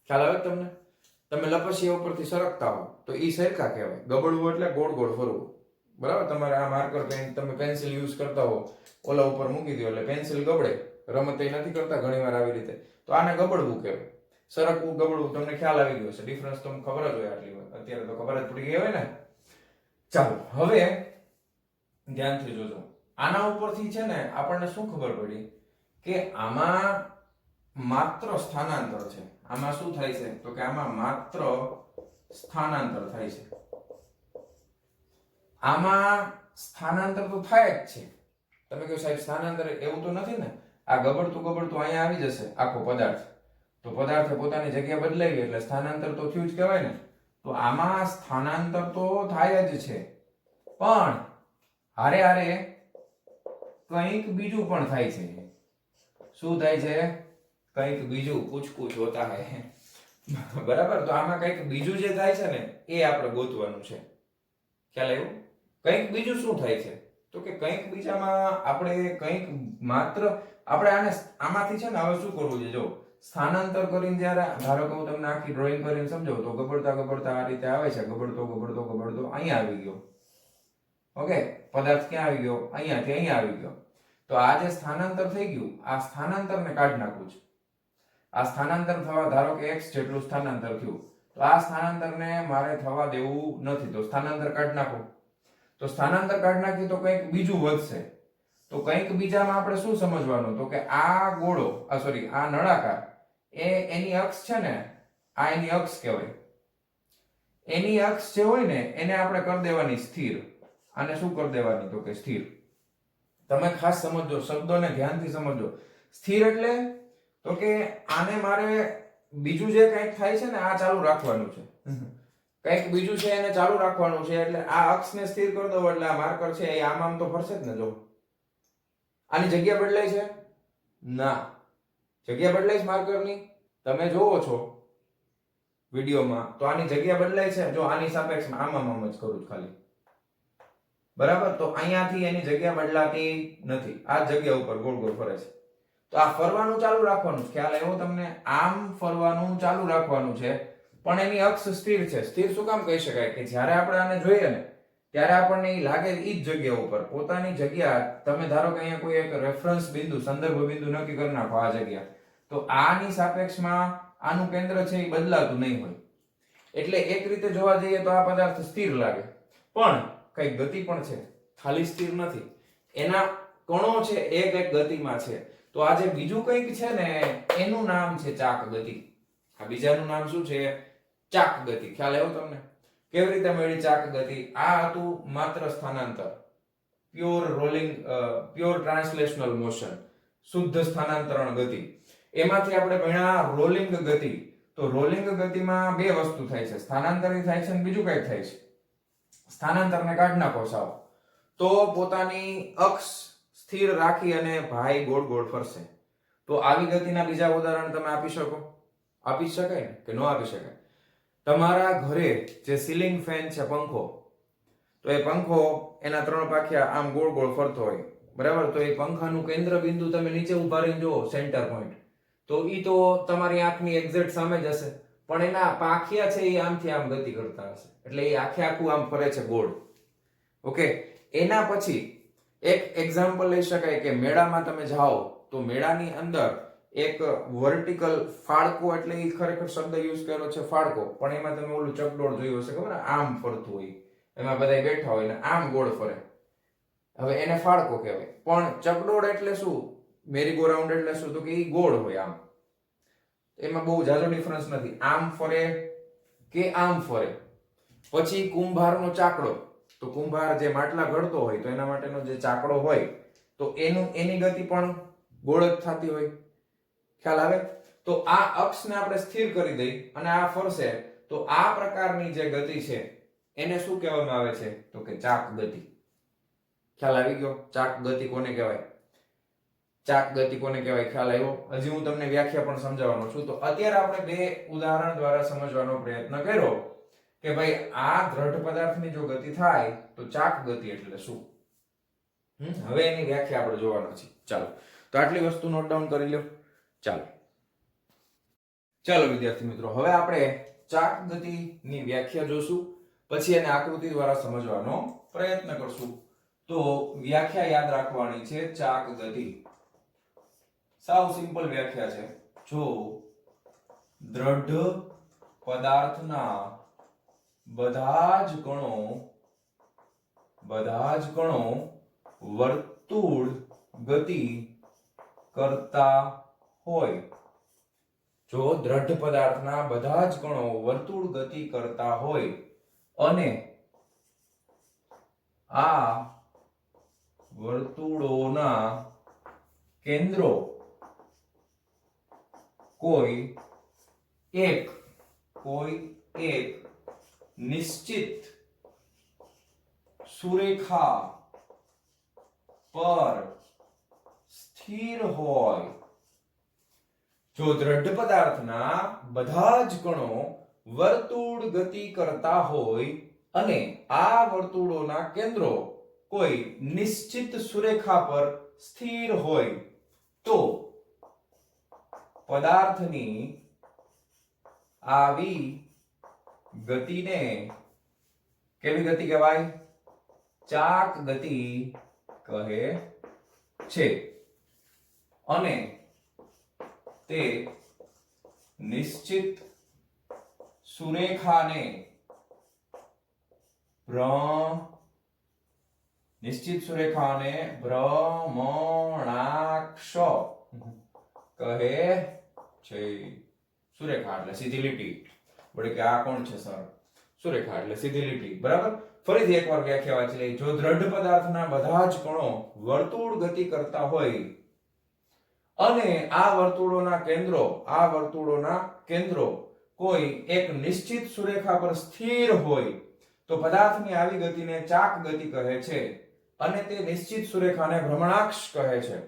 ખ્યાલ આવે તમને? તમે લપસિયા ઉપરથી સરકતા હો તો ઈ સરખા કહેવાય. ગબડવું એટલે ગોળ ગોળ ફરવું, બરાબર? તમારે આ માર્કર પેન, તમે પેન્સિલ યુઝ કરતા હો, ઓલા ઉપર મૂકી દો એટલે પેન્સિલ ગબડે. રમત એ નથી કરતા ઘણીવાર આવી રીતે, તો આને ગબડવું કહેવાય. સરકવું, ગબડવું, તમને ખ્યાલ આવી ગયો છે. ડિફરન્સ તમને ખબર જ હોય આટલી વાર, અત્યારે તો ખબર જ પડી ગઈ હોય ને. ચાલો હવે ધ્યાનથી જોજો. આના ઉપરથી છે ને આપણને શું ખબર પડી કે આમાં માત્ર સ્થાનાંતર છે. આમાં શું થાય છે? તો કે આમાં માત્ર સ્થાનાંતર થાય છે. આમાં સ્થાનાંતર તો થાય જ છે. તમે કહો સાહેબ સ્થાનાંતર એવું તો નથી ને? આ ગબડતું ગબડતું અહીંયા આવી જશે આખો પદાર્થ, તો પદાર્થે પોતાની જગ્યા બદલાવી એટલે સ્થાનાંતર તો થયું જ કહેવાય ને. તો આમાં સ્થાનાંતર તો થાય જ છે, પણ હારે હારે કંઈક બીજું પણ થાય છે. શું થાય છે? કંઈક બીજું, કુછ કુછ હોતા હૈ, બરાબર? તો આમાં કંઈક બીજું જે થાય છે ને એ આપણે ગોતવાનું છે. ખ્યાલ આવ્યો? કંઈક બીજું શું થાય છે? તો કે કંઈક બીજામાં આપણે કંઈક માત્ર આપણે આમાંથી છે ને હવે શું કરવું છે? જો સ્થાનાંતર કરીને જ્યારે ધારો કે હું તમને આખી ડ્રોઈંગ કરીને સમજાવું તો ગબડતા ગબડતા આ રીતે આવે છે, ગબડતો ગબડતો ગબડતો અહીંયા આવી ગયો. ઓકે, પદાર્થ ક્યાં આવી ગયો? અહીંયાથી અહીંયા આવી ગયો. તો આ જે સ્થાનાંતર થઈ ગયું, આ સ્થાનાંતરને કાઢી નાખવું છે. આ સ્થાનાંતર થવા, ધારો કે x જેટલું સ્થાનાંતર થયું, તો આ સ્થાનાંતરને મારે થવા દેવું નથી, તો સ્થાનાંતર કાઢી નાખો. તો સ્થાનાંતર કાઢી નાખી તો કંઈક બીજું વધશે. તો કંઈક બીજામાં આપણે શું સમજવાનું? તો કે આ ગોળો, આ નળાકાર, એ એની અક્ષ છે ને, આ એની અક્ષ કહેવાય. એની અક્ષ જે હોય ને એને આપણે કરી દેવાની સ્થિર. આને શું કરી દેવાની? તો કે સ્થિર. તમે ખાસ સમજો, શબ્દોને ધ્યાનથી સમજો. સ્થિર એટલે તો કે આને મારે બીજું જે કંઈક થાય છે ને આ ચાલુ રાખવાનું છે. કંઈક બીજું છે એને ચાલુ રાખવાનું છે, એટલે આ અક્ષને સ્થિર કરી દો એટલે આ માર્કર છે એ આમ તો ફરશે જ ને. જો આની જગ્યા બદલાય છે? ના, જગ્યા બદલાય છે માર્કરની? તમે જોવો છો વિડીયોમાં, તો આની જગ્યા બદલાય છે. જો આની સાપેક્ષમાં આમ જ કરું છું ખાલી, બરાબર, તો અહીંયાથી એની જગ્યા બદલાતી નથી, આ જગ્યા ઉપર ગોળ ગોળ ફરે છે. તો આ ફરવાનું ચાલુ રાખવાનું છે, ખ્યાલ આવ્યો તમને? આમ ફરવાનું ચાલુ રાખવાનું છે, પણ એની અક્ષ સ્થિર છે. સ્થિર શું કામ કહી શકાય? કે જ્યારે આપણે આને જોઈએ ને ત્યારે આપણને એ લાગે એ જ જગ્યા ઉપર પોતાની જગ્યા. તમે ધારો કે અહીંયા કોઈ એક રેફરન્સ બિંદુ, સંદર્ભ બિંદુ નક્કી કરી નાખો, આ જગ્યા, તો આની સાપેક્ષમાં આનું કેન્દ્ર છે એ બદલાતું નહીં હોય. એટલે એક રીતે જોવા જઈએ તો આ પદાર્થ સ્થિર લાગે, પણ કઈ ગતિ પણ છે, ખાલી સ્થિર નથી. એના કણો છે એક એક ગતિમાં છે. તો આ જે બીજું કંઈક છે ને એનું નામ છે ચાક ગતિ. આ બીજાનું નામ શું છે? ચાક ગતિ. ખ્યાલ આવ્યો તમને? કેવી રીતે મળી ચાક ગતિ? આ હતું માત્ર સ્થાનાંતર, pure rolling, pure translational motion, શુદ્ધ સ્થાનાંતરણ ગતિ. એમાંથી આપણે ભણ્યા રોલિંગ ગતિ. તો રોલિંગ ગતિમાં બે વસ્તુ થાય છે, સ્થાનાંતરિત થાય છે અને બીજું કંઈક થાય છે. સ્થાનાંતરને કાઢ નાખો સાવ, તો પોતાની અક્ષ સ્થિર રાખી અને ભાઈ ગોળ ગોળ ફરશે. તો આવી ગતિના બીજા ઉદાહરણ તમે આપી શકો? આપી શકાય કે ન આપી શકાય? તમારા ઘરે જે સીલિંગ ફેન છે, પંખો, તો એ પંખો એના 3 પાંખિયા આમ ગોળ ગોળ ફરતો હોય, બરાબર, તો એ પંખાનું કેન્દ્ર બિંદુ તમે નીચે ઉભા રહીને જુઓ, સેન્ટર પોઈન્ટ, તો ઈ તો તમારી આંખની એક્ઝેક્ટ સામે જ હશે, પણ એના પાંખિયા છે એ આમથી આમ ગતિ કરતા હશે, એટલે એ આખે આખું આમ ફરે છે ગોળ. ઓકે, એના પછી એક એક્ઝામ્પલ લઈ શકાય કે મેળામાં તમે જાઓ તો મેળાની અંદર એક વર્ટિકલ ફાળકો, એટલે એ ખરેખર શબ્દ યુઝ કર્યો છે ફાળકો, પણ એમાં તમે ઓલું ચકડોળ જોયું હશે, ખબર? આમ ફરતું હોય, એમાં બધા બેઠા હોય ને આમ ગોળ ફરે, હવે એને ફાળકો કહેવાય. પણ ચકડોળ એટલે શું? મેરી ગો રાઉન્ડ એટલે શું? તો કે એ ગોળ હોય આમ, એમાં બહુ જાજો ડિફરન્સ નથી, આમ ફરે કે આમ ફરે. પછી કુંભારનો ચાકડો, તો કુંભાર જે માટલા ઘડતો હોય તો એના માટેનો જે ચાકડો હોય, તો એની ગતિ પણ ગોળ જ થતી હોય. ખ્યાલ આવે? તો આ અક્ષને આપણે સ્થિર કરી દઈ અને આ ફરશે, તો આ પ્રકારની જે ગતિ છે એને શું કહેવામાં આવે છે? તો કે ચાક ગતિ. ખ્યાલ આવી ગયો? ચાક ગતિ કોને કહેવાય? ચાક ગતિ કોને કહેવાય? ખ્યાલ આવ્યો? હજી હું તમને વ્યાખ્યા પણ સમજાવવાનો છું. તો અત્યારે આપણે બે ઉદાહરણ દ્વારા સમજવાનો પ્રયત્ન કર્યો કે ભાઈ આ દ્રઢ પદાર્થની જો ગતિ થાય તો ચાક ગતિ એટલે શું. હવે એની વ્યાખ્યા આપણે જોવાનો છે. ચાલો, તો આટલી વસ્તુ નોટ ડાઉન કરી લો. ચાલો વિદ્યાર્થી મિત્રો, હવે આપણે ચાક ગતિની વ્યાખ્યા જોશું, પછી એને આકૃતિ દ્વારા સમજવાનો પ્રયત્ન કરશું. તો વ્યાખ્યા યાદ રાખવાની છે. ચાક ગતિ સાવ સિમ્પલ વ્યાખ્યા છે. જો દ્રઢ પદાર્થના બધા જ કણો વર્તુળ ગતિ કરતા હોય, જો દ્રઢ પદાર્થના બધા જ કણો વર્તુળ ગતિ કરતા હોય અને આ વર્તુળોના કેન્દ્રો કોઈ એક નિશ્ચિત સુરેખા પર સ્થિર હોય. જો દ્રઢ પદાર્થના બધા જ કણો વર્તુળ ગતિ કરતા હોય અને આ વર્તુળોના કેન્દ્રો કોઈ નિશ્ચિત સુરેખા પર સ્થિર હોય, તો પદાર્થની આવી ગતિને કેવી ગતિ કહેવાય? ચાક ગતિ કહે છે. અને તે નિશ્ચિત સુરેખાને ભ્રમણાક્ષ કહે છે. સુરેખા એટલે સીધી લીટી. બોલે કે આ કોણ છે સર? સુરેખા એટલે સીધી લીટી. બરાબર? ફરીથી એકવાર વ્યાખ્યા વાંચી લઈએ. જો દ્રઢ પદાર્થના બધા જ કણો વર્તુળ ગતિ કરતા હોય અને આ વર્તુળોના કેન્દ્રો કોઈ એક નિશ્ચિત સુરેખા પર સ્થિર હોય, તો પદાર્થની આવી ગતિને ચાક ગતિ કહે છે અને તે નિશ્ચિત સુરેખાને ભ્રમણાક્ષ કહે છે.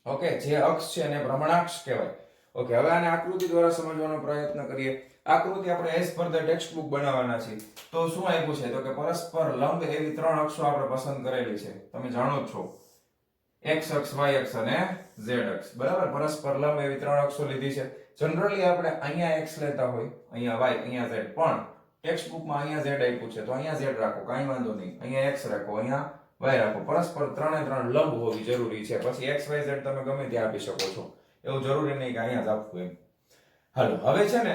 ઓકે, જે અક્ષ છે એને ભ્રમણાક્ષ કહેવાય. ઓકે, હવે આને આકૃતિ દ્વારા સમજવાનો પ્રયત્ન કરીએ. આકૃતિ આપણે as per the text book બનાવવાના છે. તો શું આપ્યું છે? તો કે પરસ્પર લંબ એવી 3 અક્ષો આપણે પસંદ કરેલી છે. તમે જાણો જ છો, x અક્ષ, y અક્ષ અને z અક્ષ. બરાબર, પરસ્પર લંબ એવી 3 અક્ષો લીધી છે. જનરલી આપણે અહીંયા x લેતા હોય, અહીંયા y, અહીંયા z, પણ ટેક્સ્ટ બુકમાં અહીંયા z આપ્યું છે તો અહીંયા z રાખો, કાંઈ વાંધો નહીં. અહીંયા x રાખો, અહીંયા y રાખો. પરસ્પર 3 લંબ હોવી જરૂરી છે. પછી x y z તમે ગમે ત્યાં આપી શકો છો, એવું જરૂરી નહીં કે અહીંયા જ આપવું એમ. હાલો, હવે છે ને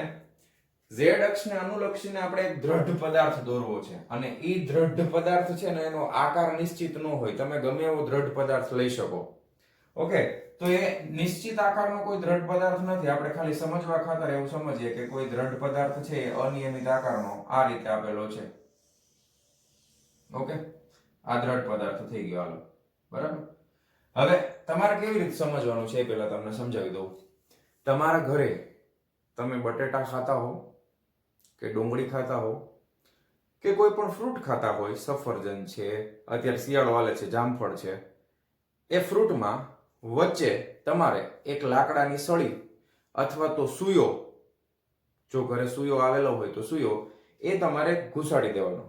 z અક્ષને અનુલક્ષીને આપણે એક દ્રઢ પદાર્થ દોરવો છે, અને ઈ દ્રઢ પદાર્થ છે ને એનો આકાર નિશ્ચિત ન હોય. તમે ગમે એવો દ્રઢ પદાર્થ લઈ શકો. ઓકે, તો એ નિશ્ચિત આકારનો કોઈ દ્રઢ પદાર્થ નથી. આપણે ખાલી સમજવા ખાતર એવું સમજીએ કે કોઈ દ્રઢ પદાર્થ છે એ અનિયમિત આકારનો આ રીતે આપેલો છે. ઓકે, આ દ્રઢ પદાર્થ થઈ ગયો. હાલો, બરાબર. હવે તમારે કેવી રીતે સમજવાનું છે એ પહેલા તમને સમજાવી દઉં. તમારા ઘરે તમે બટેટા ખાતા હો કે ડુંગળી ખાતા હો કે કોઈ પણ ફ્રૂટ ખાતા હોય, સફરજન છે, અત્યારે શિયાળો હાલે છે, જામફળ છે, એ ફ્રૂટમાં વચ્ચે તમારે એક લાકડાની સળી અથવા તો સુયો, જો ઘરે સુયો આવેલો હોય તો સુયો, એ તમારે ઘુસાડી દેવાનો.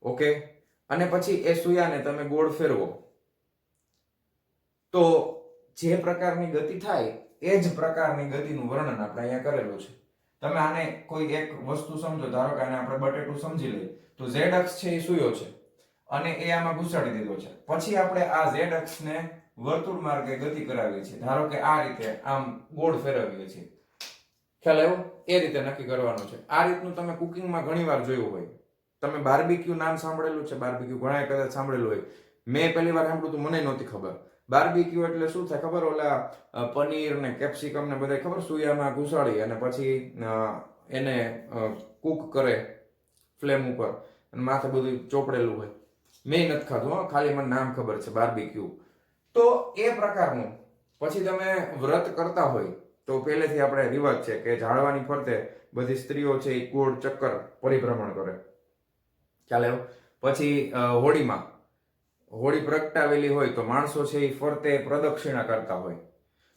ઓકે, અને પછી એ સુયાને તમે ગોળ ફેરવો તો જે પ્રકારની ગતિ થાય એ જ પ્રકારની ગતિનું વર્ણન આપણે અહીંયા કરેલું છે. તમે આને કોઈ એક વસ્તુ સમજો, ધારો કે આને આપણે બટેટું સમજી લઈએ તો z અક્ષ છે એ સુયો છે અને એ આમાં ઘુસાડી દીધો છે. પછી આપણે આ z અક્ષને વર્તુળ માર્ગે ગતિ કરાવીએ છીએ. ધારો કે આ રીતે આમ ગોળ ફેરવીએ છીએ. ખ્યાલ આવ્યો? એ રીતે નક્કી કરવાનું છે. આ રીતનું તમે કુકિંગમાં ઘણીવાર જોયું હોય. તમે બાર્બીક્યુ નામ સાંભળેલું છે? બાર્બીક્યુ ઘણાએ કદાચ સાંભળેલું હોય. મેં પહેલી વાર સાંભળ્યું તો મને નહોતી ખબર. બાર્બીક્યુ એટલે શું થાય ખબર? ઓલા પનીર ને કેપ્સિકમ ને બધા ખબર સુયામાં ઘુસાડી અને પછી એને કુક કરે ફ્લેમ ઉપર, અને માથે બધું ચોપડેલું હોય. મેં નથી ખાધું, ખાલી મને નામ ખબર છે બાર્બીક્યુ. તો એ પ્રકારનું પછી તમે વ્રત કરતા હોય તો પહેલેથી આપણે રિવાજ છે કે ઝાડવાની ફરતે બધી સ્ત્રીઓ છે એ ગોળ ચક્કર પરિભ્રમણ કરે. ખ્યાલ આવ્યો? પછી હોળી પ્રગટાવેલી હોય તો માણસો છે એ ફરતે પ્રદક્ષિણા કરતા હોય.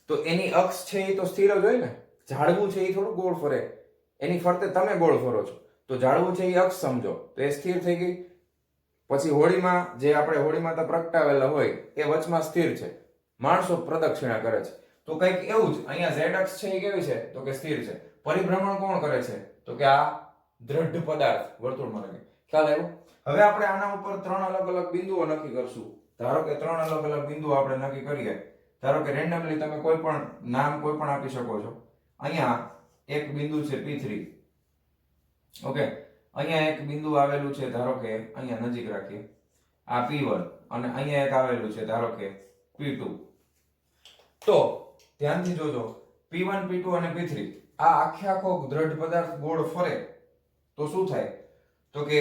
તો એની અક્ષ છે એ તો સ્થિર જ હોય ને. ઝાડવું છે એ થોડું ગોળ ફરે, એની ફરતે તમે ગોળ ફરો છો તો ઝાડવું છે એ અક્ષ સમજો તો એ સ્થિર થઈ ગઈ. પછી હોળીમાં જે આપણે હોળી માતા પ્રગટાવેલા હોય એ વચમાં સ્થિર છે, માણસો પ્રદક્ષિણા કરે છે. તો કંઈક એવું જ અહીંયા z અક્ષ છે એ કેવી છે? તો કે સ્થિર છે. પરિભ્રમણ કોણ કરે છે? તો કે આ દ્રઢ પદાર્થ વર્તુળમાં લાગે. ખ્યાલ આવ્યો? હવે આપણે આના ઉપર 3 અલગ અલગ બિંદુઓ નક્કી કરશું. ધારો કે 3 અલગ અલગ બિંદુઓ આપણે નક્કી કરીએ. ધારો કે રેન્ડમલી તમે કોઈ પણ નામ કોઈ પણ આપી શકો છો. અહીંયા એક બિંદુ છે P3. ઓકે, અહીંયા એક બિંદુ આવેલું છે, ધારો કે અહીંયા નજીક રાખીએ, આ P1, અને અહીંયા એક આવેલું છે ધારો કે P2. તો ધ્યાનથી જોજો, P1, P2 અને P3 આ આખો દ્રઢ પદાર્થ ગોળ ફરે તો શું થાય? તો કે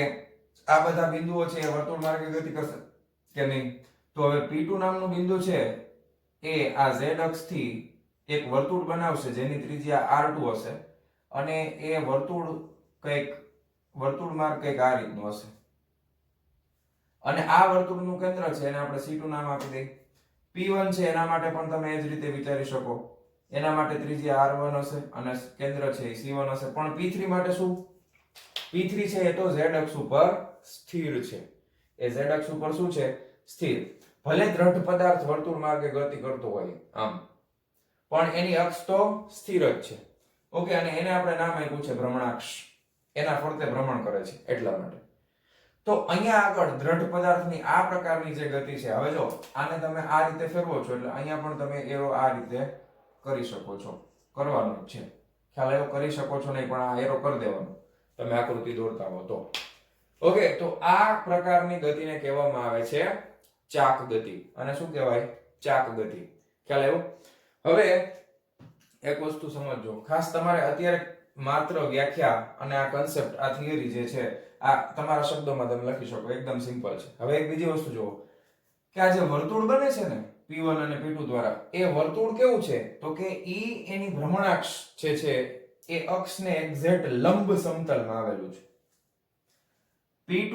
આ બધા બિંદુઓ છે એ વર્તુળ માર્ગે ગતિ કરશે કે નહીં? તો હવે P2 નામનું બિંદુ છે એ આ z અક્ષથી એક વર્તુળ બનાવશે જેની ત્રિજ્યા r2 હશે, અને એ વર્તુળ માર્ગ કંઈક આ રીતનું હશે, અને આ વર્તુળનું કેન્દ્ર છે એને આપણે C2 નામ આપી દઈએ. P1 છે એના માટે પણ તમે એ જ રીતે વિચારી શકો. એના માટે ત્રિજ્યા r1 હશે અને કેન્દ્ર છે એ C1 હશે. પણ P3 માટે શું? P3 છે એ તો z અક્ષ ઉપર સ્થિર છે. એ z અક્ષ ઉપર શું છે? સ્થિર. ભલે દ્રઢ પદાર્થ વર્તુળ માર્ગે ગતિ કરતો હોય આમ, પણ એની અક્ષ તો સ્થિર જ છે. ઓકે, અને એને આપણે નામ આપ્યું છે ભ્રમણાક્ષ. એના ફરતે ભ્રમણ કરે છે એટલા માટે. તો અહીંયા આગળ દ્રઢ પદાર્થની આ પ્રકારની જે ગતિ છે, હવે જો આને તમે આ રીતે ફેરવો છો એટલે અહીંયા પણ તમે એરો આ રીતે કરી શકો છો. કરવાનું જ છે. ખ્યાલ આવ્યો? કરી શકો છો નહીં, પણ આ એરો કરી દેવાનો તમે આકૃતિ દોરતા હો તો. ઓકે, તો આ પ્રકારની ગતિને કહેવામાં આવે છે ચાક ગતિ. અને શું કહેવાય? ચાક ગતિ. ખ્યાલ આવ્યો? હવે એક વસ્તુ સમજજો, ખાસ તમારે અત્યારે માત્ર વ્યાખ્યા અને આ કન્સેપ્ટ, આ થિયરી જે છે આ તમારા શબ્દોમાં તમે લખી શકો, એકદમ સિમ્પલ છે. હવે એક બીજી વસ્તુ જુઓ કે આ જે વર્તુળ બને છે ને P1 અને P2 દ્વારા, એ વર્તુળ કેવું છે? તો કે એની ભ્રમણાક્ષ જે છે એ અક્ષને એક્ઝેક્ટ લંબ સમતલમાં આવેલું છે. P2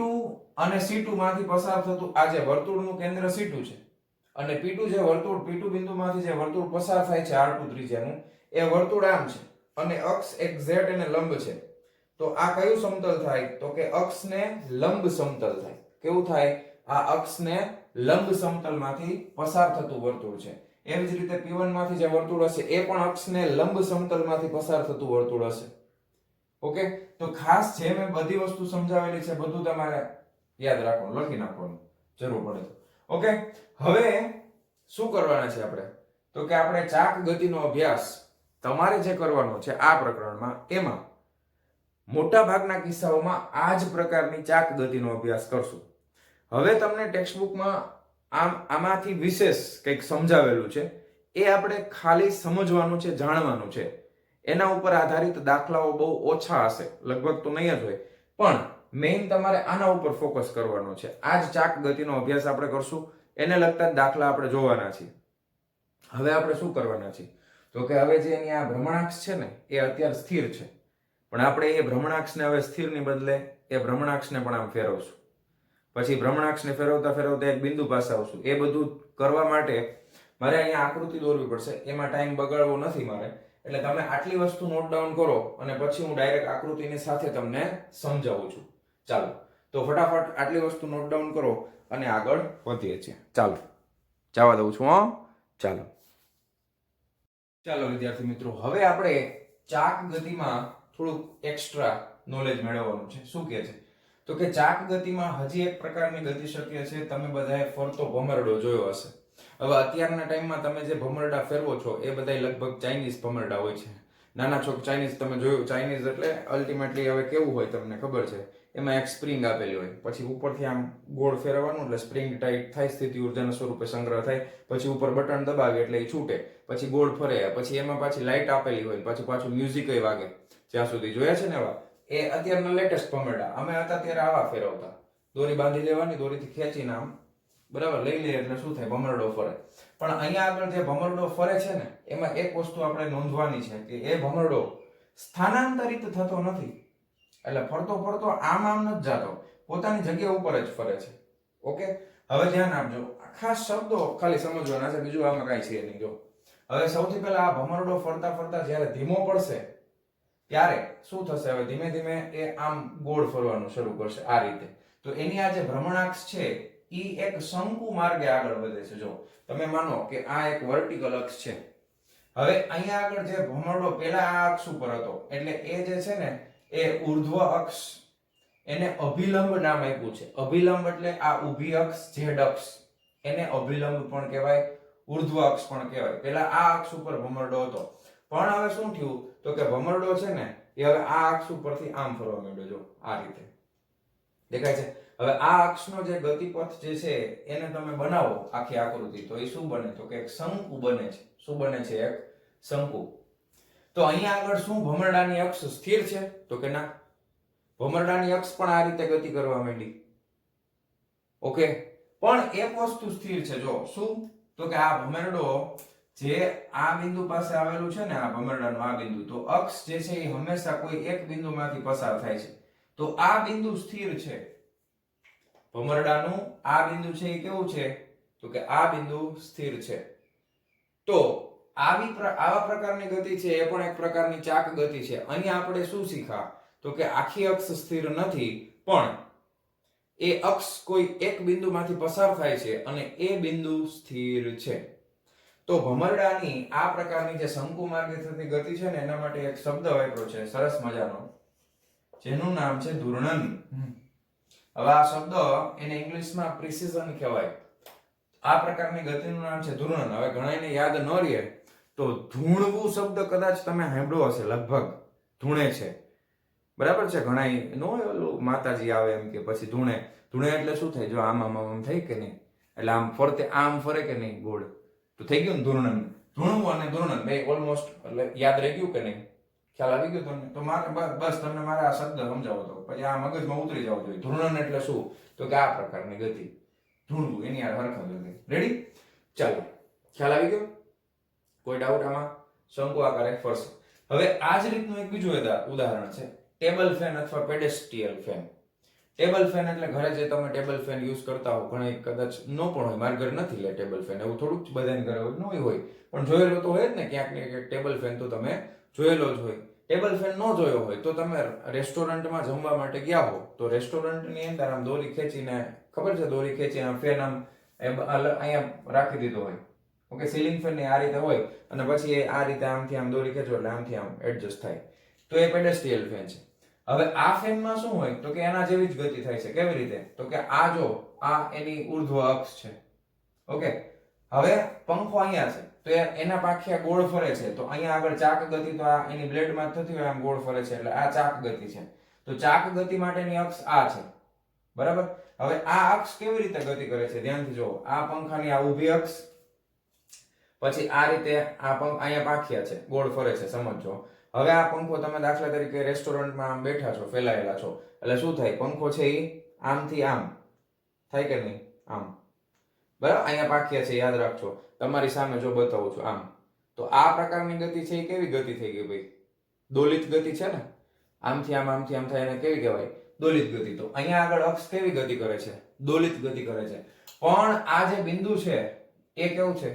અને C2 માંથી પસાર થતું આ જે વર્તુળનું કેન્દ્ર C2 છે, અને P2 બિંદુમાંથી જે વર્તુળ પસાર થાય છે R2 ત્રિજ્યાનું, એ વર્તુળ આમ છે. અને અક્ષ એક ઝેડ એને લંબ છે, તો આ કયું સમતલ થાય? તો કે અક્ષને લંબ સમતલ થાય. કેવું થાય? આ અક્ષને લંબ સમતલમાંથી પસાર થતું વર્તુળ છે. એવી જ રીતે P1 માંથી જે વર્તુળ હશે એ પણ અક્ષને લંબ સમતલમાંથી પસાર થતું વર્તુળ હશે. ઓકે, તો ખાસ જે મેં બધી વસ્તુ સમજાવેલી છે બધું તમારે યાદ રાખવાનું, લખી નાખવાનું જરૂર પડે તો. ઓકે, હવે શું કરવાના છે આપણે? તો કે આપણે ચાક ગતિનો અભ્યાસ તમારે જે કરવાનો છે આ પ્રકરણમાં, એમાં મોટા ભાગના કિસ્સાઓમાં આ જ પ્રકારની ચાક ગતિનો અભ્યાસ કરશું. હવે તમને ટેક્સ્ટબુકમાં આમાંથી વિશેષ કંઈક સમજાવેલું છે, એ આપણે ખાલી સમજવાનું છે, જાણવાનું છે. એના ઉપર આધારિત દાખલાઓ બહુ ઓછા હશે, લગભગ તો નહીં જ હોય, પણ મેઇન તમારે આના ઉપર ફોકસ કરવાનો છે. આ જ ચાક ગતિનો અભ્યાસ આપણે કરશું, એને લગતા જ દાખલા આપણે જોવાના છીએ. હવે આપણે શું કરવાના છીએ? તો કે હવે જે એની આ ભ્રમણાક્ષ છે ને એ અત્યારે સ્થિર છે, પણ આપણે એ ભ્રમણાક્ષને હવે સ્થિરની બદલે એ ભ્રમણાક્ષને પણ આમ ફેરવશું. પછી ભ્રમણાક્ષને ફેરવતા ફેરવતા એક બિંદુ પાસે આવશું. એ બધું કરવા માટે મારે અહીંયા આકૃતિ દોરવી પડશે, એમાં ટાઈમ બગાડવો નથી મારે. એટલે તમે આટલી વસ્તુ નોટ ડાઉન કરો અને પછી હું ડાયરેક્ટ આકૃતિની સાથે તમને સમજાવું છું. ચાલો, તો ફટાફટ આટલી વસ્તુ નોટ ડાઉન કરો અને આગળ વધીએ છીએ. ચાલો, જવા દઉં છું. ચાલો ચાલો વિદ્યાર્થી મિત્રો, હવે આપણે ચાક ગતિમાં થોડુંક એક્સ્ટ્રા નોલેજ મેળવવાનું છે. શું કહે છે? તો કે ચાક ગતિમાં હજી એક પ્રકારની ગતિ શક્ય છે. તમે બધાએ ફરતો ભમરડો જોયો હશે. હવે અત્યારના ટાઈમમાં તમે જે ભમરડા ફેરવો છો એ બધા લગભગ ચાઇનીઝ ભમરડા હોય છે. નાના છોક ચાઇનીઝ તમે જોયું, ચાઇનીઝ એટલે અલ્ટિમેટલી હવે કેવું હોય તમને ખબર છે, એમાં એક સ્પ્રિંગ આપેલી હોય, પછી ઉપરથી આમ ગોળ ફેરવવાનું એટલે સ્પ્રિંગ ટાઈટ થાય, સ્થિતિ ઉર્જાના સ્વરૂપે સંગ્રહ થાય, પછી ઉપર બટન દબાવી એટલે એ છૂટે, પછી ગોળ ફરે, પછી એમાં પાછી લાઇટ આપેલી હોય, પછી પાછું મ્યુઝિક વાગે. જ્યાં સુધી જોયા છે ને એવા, એ અત્યારના લેટેસ્ટ ભમરડા. અમે હતા ત્યારે આવા ફેરવતા, દોરી બાંધી લેવાની, દોરીથી ખેંચીને આમ બરાબર લઈ લઈએ એટલે શું થાય? ભમરડો ફરે. પણ અહીંયા આગળ જે ભમરડો ફરે છે ને એમાં એક વસ્તુ આપણે નોંધવાની છે કે એ ભમરડો સ્થાનાંતરિત થતો નથી. એટલે ફરતો ફરતો આમ નથી જતો, પોતાની જગ્યા ઉપર જ ફરે છે. ઓકે, હવે ધ્યાન આપજો, ખાસ શબ્દો ખાલી સમજવાના છે, બીજું આમાં કાંઈ છે નહીં. જો હવે સૌથી પહેલા આ ભમરડો ફરતા ફરતા જ્યારે ધીમો પડશે ત્યારે શું થશે? હવે ધીમે ધીમે એ આમ ગોળ ફરવાનું શરૂ કરશે આ રીતે. તો એની આ જે ભ્રમણાક્ષ છે ઈ એક શંકુ માર્ગે આગળ વધે છે. જો તમે માનો કે આ એક વર્ટિકલ અક્ષ છે. હવે અહીંયા આગળ જે ભમરડો પેલા આ અક્ષ ઉપર હતો, એટલે એ જે છે ને એ ઉર્ધ્વ અક્ષ, એને અભિલંબ નામ આપ્યું છે. અભિલંબ એટલે આ ઊભી અક્ષ, ઝેડ અક્ષ, એને અભિલંબ પણ કહેવાય, ઉર્ધ્વ અક્ષ પણ કહેવાય. પેલા આ અક્ષ ઉપર ભમરડો હતો, પણ હવે શું થયું? તો કે ભમરડો છે ને એ હવે આ અક્ષ ઉપરથી આમ ફરવા માંડ્યો. જો આ રીતે દેખાય છે. હવે આ અક્ષનો જે ગતિપથ જે છે એને તમે બનાવો આખી આકૃતિ, તો એ શું બને? તો કે એક શંકુ બને છે. શું બને છે? એક શંકુ. તો અહીંયા આગળ શું ભમરડાની અક્ષ સ્થિર છે? તો કે ના, ભમરડાની અક્ષ પણ આ રીતે ગતિ કરવા માંડી. ઓકે, પણ એક વસ્તુ સ્થિર છે. જો શું? તો કે આ ભમરડો જે આ બિંદુ પાસે આવેલું છે ને, આ ભમરડાનું આ બિંદુ, તો અક્ષ જે છે એ હંમેશા કોઈ એક બિંદુમાંથી પસાર થાય છે. તો આ બિંદુ સ્થિર છે. ભમરડાનું આ બિંદુ છે એ કેવું છે? તો કે આ બિંદુ સ્થિર છે. તો આવા પ્રકારની ગતિ છે એ પણ એક પ્રકારની ચાક ગતિ છે. અહીંયા આપણે શું શીખા? તો કે આખી અક્ષ સ્થિર નથી, પણ એ અક્ષ કોઈ એક બિંદુમાંથી પસાર થાય છે અને એ બિંદુ સ્થિર છે. તો ભમરડાની આ પ્રકારની જે શંકુ માર્ગે થતી ગતિ છે ને એના માટે એક શબ્દ વાપર્યો છે સરસ મજાનો, જેનું નામ છે ધૂર્ણન. હવે આ શબ્દ એને ઇંગ્લિશમાં પ્રિસિઝન કહેવાય. આ પ્રકારની ગતિનું નામ છે ધૂર્ણન. હવે ઘણાને યાદ ન રહે તો ધૂણવું શબ્દ કદાચ તમે સાંભળ્યો હશે, લગભગ ધૂણે છે, બરાબર છે. ઘણા નો ઓલું માતાજી આવે એમ કે પછી ધૂણે. ધૂણે એટલે શું થાય? જો આમ આમ આમ થઈ કે નહીં, એટલે આમ ફરતે આમ ફરે કે નહીં ગોળ, તો થઈ ગયું ને ધૂર્ણન. ધૂણવું અને ધૂર્ણન બે ઓલમોસ્ટ એટલે યાદ રહી ગયું કે નહીં? ખ્યાલ આવી ગયો તમને? તો મારે બસ તમને મારે આ શબ્દ સમજાવો તો પછી આ મગજમાં ઉતરી જવો જોઈએ. ધૂર્ણન એટલે શું? તો કે આ પ્રકારની ગતિ, ધૂણવું, એની આ હરખત ગતિ. રેડી? ચાલો, ખ્યાલ આવી ગયો? કોઈ ડાઉટ આમાં? શંકુ આકારે ફરશે. હવે આ જ રીતનું એક બીજું ઉદાહરણ છે, ટેબલ ફેન અથવા પેડેસ્ટ્રીયલ ફેન. ટેબલ ફેન એટલે ઘરે જે તમે ટેબલ ફેન યુઝ કરતા હો, ઘણા કદાચ નો પણ હોય, મારા ઘરે નથી લે ટેબલ ફેન, એવું થોડુંક બધાને ઘરે હોય, ન હોય, પણ જોયેલો તો હોય જ ને ક્યાંક ને ક્યાંક ટેબલ ફેન તો તમે જોયેલો જ હોય. ટેબલ ફેન ન જોયો હોય તો તમે રેસ્ટોરન્ટમાં જમવા માટે ગયા હો તો રેસ્ટોરન્ટની અંદર આમ દોરી ખેંચીને, ખબર છે, દોરી ખેંચીને આમ ફેન આમ અહીંયા રાખી દીધો હોય. ઓકે, સીલિંગ ફેન ની આ રીતે હોય અને પછી આ રીતે આમથી આમ દોરી ખેંચો એટલે આમથી આમ એડજસ્ટ થાય. તો એ પેડેસ્ટ્રીયલ ફેન છે. હવે આ ફેનમાં શું હોય તો કે એના જેવી જ ગતિ થાય છે. કેવી રીતે? તો કે આ જો, આ એની ઉર્ધ્વ અક્ષ છે. ઓકે, હવે પંખો અહીંયા છે તો એના પાંખિયા ગોળ ફરે છે, તો અહીંયા આગળ ચાક ગતિ તો આ એની બ્લેડમાં થતી હોય આમ ગોળ ફરે છે, એટલે આ ચાક ગતિ છે. તો ચાક ગતિ માટેની અક્ષ આ છે, બરાબર. હવે આ અક્ષ કેવી રીતે ગતિ કરે છે ધ્યાનથી જુઓ. આ પંખાની આ ઊભી અક્ષ, પછી આ રીતે આ અહીંયા પાંખિયા છે, ગોળ ફરે છે, સમજો. હવે આ પંખો તમે દાખલા તરીકે રેસ્ટોરન્ટમાં આમ બેઠા છો, ફેલાયેલા છો, એટલે શું થાય? પંખો છે એ આમથી આમ થાય કે નહીં? આમ, બરાબર. અહીંયા પાંખિયા છે, યાદ રાખજો. તમારી સામે જો બતાવું છું આમ, તો આ પ્રકારની ગતિ છે એ કેવી ગતિ થઈ ગઈ ભાઈ? દોલિત ગતિ છે ને. આમથી આમ થાય એને કેવી કહેવાય? દોલિત ગતિ. તો અહીંયા આગળ અક્ષ કેવી ગતિ કરે છે? દોલિત ગતિ કરે છે. પણ આ જે બિંદુ છે એ કેવું છે?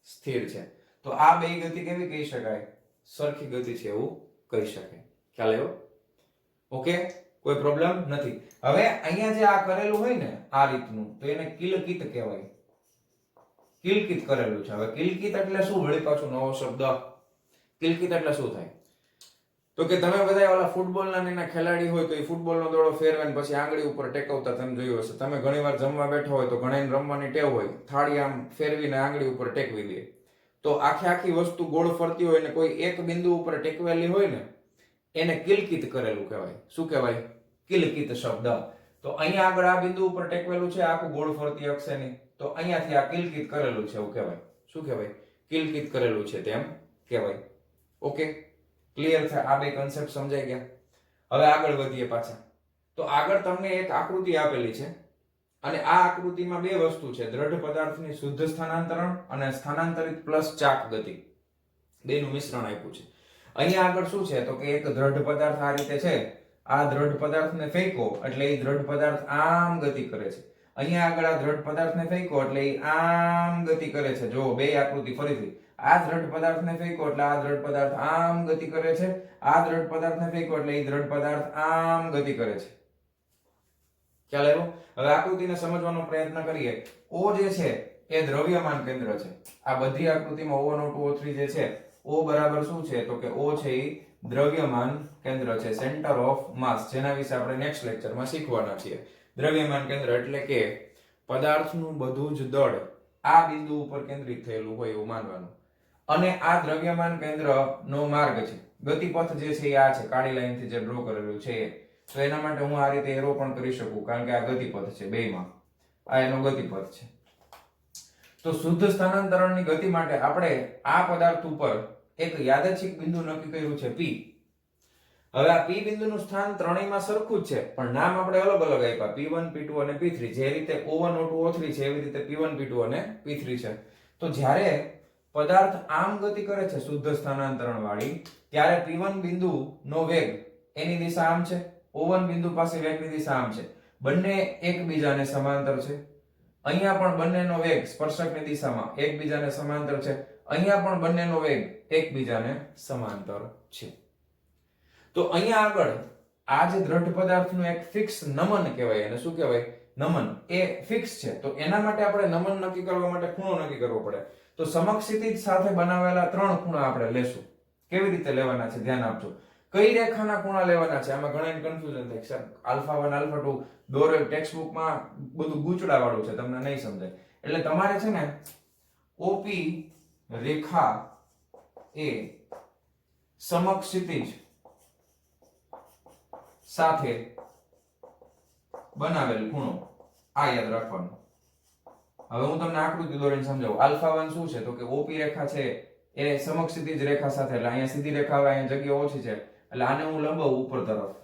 સ્થિર છે. તો આ બે ગતિ કેવી કહી શકાય? સરખી ગતિ છે એવું કહી શકાય. ખ્યાલ આવ્યો? ઓકે, કોઈ પ્રોબ્લેમ નથી. હવે અહીંયા જે આ કરેલું હોય ને આ રીતનું, તો એને કિલકિત કહેવાય. કિલકિત કરેલું છે. હવે કિલકિત એટલે શું? વળી પાછું નવો શબ્દ. કિલકિત એટલે શું થાય? તો કે તમે બધા ઓલા ફૂટબોલના એના ખેલાડી હોય તો એ ફૂટબોલનો દોડો ફેરવે ને પછી આંગળી ઉપર ટેકવતા તમે જોયું હશે. તમે ઘણીવાર જમવા બેઠા હોય તો ઘણાને રમવાની ટેવ હોય, થાળી આમ ફેરવીને આંગળી ઉપર ટેકવી દે. તો આખી વસ્તુ ગોળ ફરતી હોય ને કોઈ એક બિંદુ ઉપર ટેકવેલી હોય ને એને કિલકિત કરેલું કહેવાય. શું કહેવાય? કિલકિત શબ્દ. તો અહીંયા આગળ આ બિંદુ ઉપર ટેકવેલું છે આખું ગોળ ફરતી અક્ષેની, તો અહીંયાથી આ કિલકિત કરેલું છે એવું કહેવાય. શું કહેવાય? કિલકિત કરેલું છે તેમ કહેવાય. ઓકે, ક્લિયર છે? આ બે કન્સેપ્ટ સમજાઈ ગયા. હવે આગળ વધીએ પાછા. તો આગળ તમને એક આકૃતિ આપેલી છે અને આ આકૃતિમાં બે વસ્તુ છે, દ્રઢ પદાર્થની શુદ્ધ સ્થાનાંતરણ અને સ્થાનાંતરિત પ્લસ ચાક ગતિ, બેનું મિશ્રણ આપ્યું છે. અહીંયા આગળ શું છે તો કે એક દ્રઢ પદાર્થ આ રીતે છે, આ દ્રઢ પદાર્થને ફેંકો એટલે એ દ્રઢ પદાર્થ આમ ગતિ કરે છે. અહીંયા આગળ આ દ્રઢ પદાર્થને ફેંકો એટલે એ આમ ગતિ કરે છે. જો બે આકૃતિ ફરીથી, આ દ્રઢ પદાર્થને ફેંકો એટલે આ દ્રઢ પદાર્થ આમ ગતિ કરે છે, આ દ્રઢ પદાર્થને ફેંકો એટલે એ દ્રઢ પદાર્થ આમ ગતિ કરે છે. ખ્યાલ આવ્યો? હવે આકૃતિને સમજવાનો પ્રયત્ન કરીએ. O જે છે એ દ્રવ્યમાન કેન્દ્ર છે. આ બધી આકૃતિમાં O1 O2 O3 જે છે, O બરાબર શું છે તો કે O છે એ દ્રવ્યમાન કેન્દ્ર છે, સેન્ટર ઓફ માસ, જેના વિશે આપણે નેક્સ્ટ લેક્ચરમાં શીખવાના છીએ. દ્રવ્યમાન કેન્દ્ર એટલે કે પદાર્થનું બધું જ દળ આ બિંદુ ઉપર કેન્દ્રિત થયેલું હોય એવું માનવાનું. અને આ દ્રવ્યમાન કેન્દ્રનો માર્ગ છે, ગતિપથ જે છે એ આ છે, કાળી લાઈનથી જે ડ્રો કરેલું છે એ. તો એના માટે હું આ રીતે એરો પણ કરી શકું કારણ કે આ ગતિપથ છે, બેયમાં આ એનો ગતિપથ છે. તો શુદ્ધ સ્થાનાંતરણની ગતિ માટે આપણે આ પદાર્થ ઉપર એક યાદચ્છિક બિંદુ નક્કી કર્યું છે P. હવે આ P બિંદુનું સ્થાન ત્રણેયમાં સરખું જ છે પણ નામ આપણે અલગ અલગ આપ્યા, P1 P2 અને P3. જે રીતે O1 O2 O3 છે એવી રીતે P1 P2 અને P3 છે. તો જ્યારે પદાર્થ આમ ગતિ કરે છે શુદ્ધ સ્થાનાંતરણ વાળી, ત્યારે P1 બિંદુ નો વેગ એની દિશા આમ છે, O1 બિંદુ પાસે વેગની દિશા આમ છે, બંને એકબીજાને સમાંતર છે. અહીંયા પણ બંનેનો વેગ સ્પર્શકની દિશામાં એકબીજાને સમાંતર છે, અહીંયા પણ બંનેનો વેગ એકબીજાને સમાંતર છે. તો અહીંયા આગળ આ જે દ્રઢ પદાર્થનું એક ફિક્સ નમન કહેવાય, એને શું કહેવાય? નમન. એ ફિક્સ છે. તો એના માટે આપણે નમન નક્કી કરવા માટે ખૂણો નક્કી કરવો પડે. તો સમક્ષિતિજ સાથે બનાવેલા ત્રણ ખૂણા આપણે લેશું. કેવી રીતે લેવાના છે ધ્યાન આપજો. કઈ રેખાના ખૂણા લેવાના છે આમાં ઘણા કન્ફ્યુઝન થાય સર, આલ્ફા 1 આલ્ફા 2 દોરે ટેક્સ્ટ બુકમાં બધું ગૂંચડા વાળું છે, તમને નહીં સમજાય. એટલે તમારે છે ને OP રેખા એ સમક્ષિતિજ સાથે બનાવેલ ખૂણો આ યાદ રાખવાનું. હવે હું તમને આકૃતિ દોરીને સમજાવું. આલ્ફા 1 શું છે તો કે OP રેખા છે એ સમક્ષિતિજ રેખા સાથે, એટલે અહીંયા સીધી રેખા આવે, અહીંયા જગ્યા ઓછી છે એટલે આને હું લંબાવું ઉપર તરફ,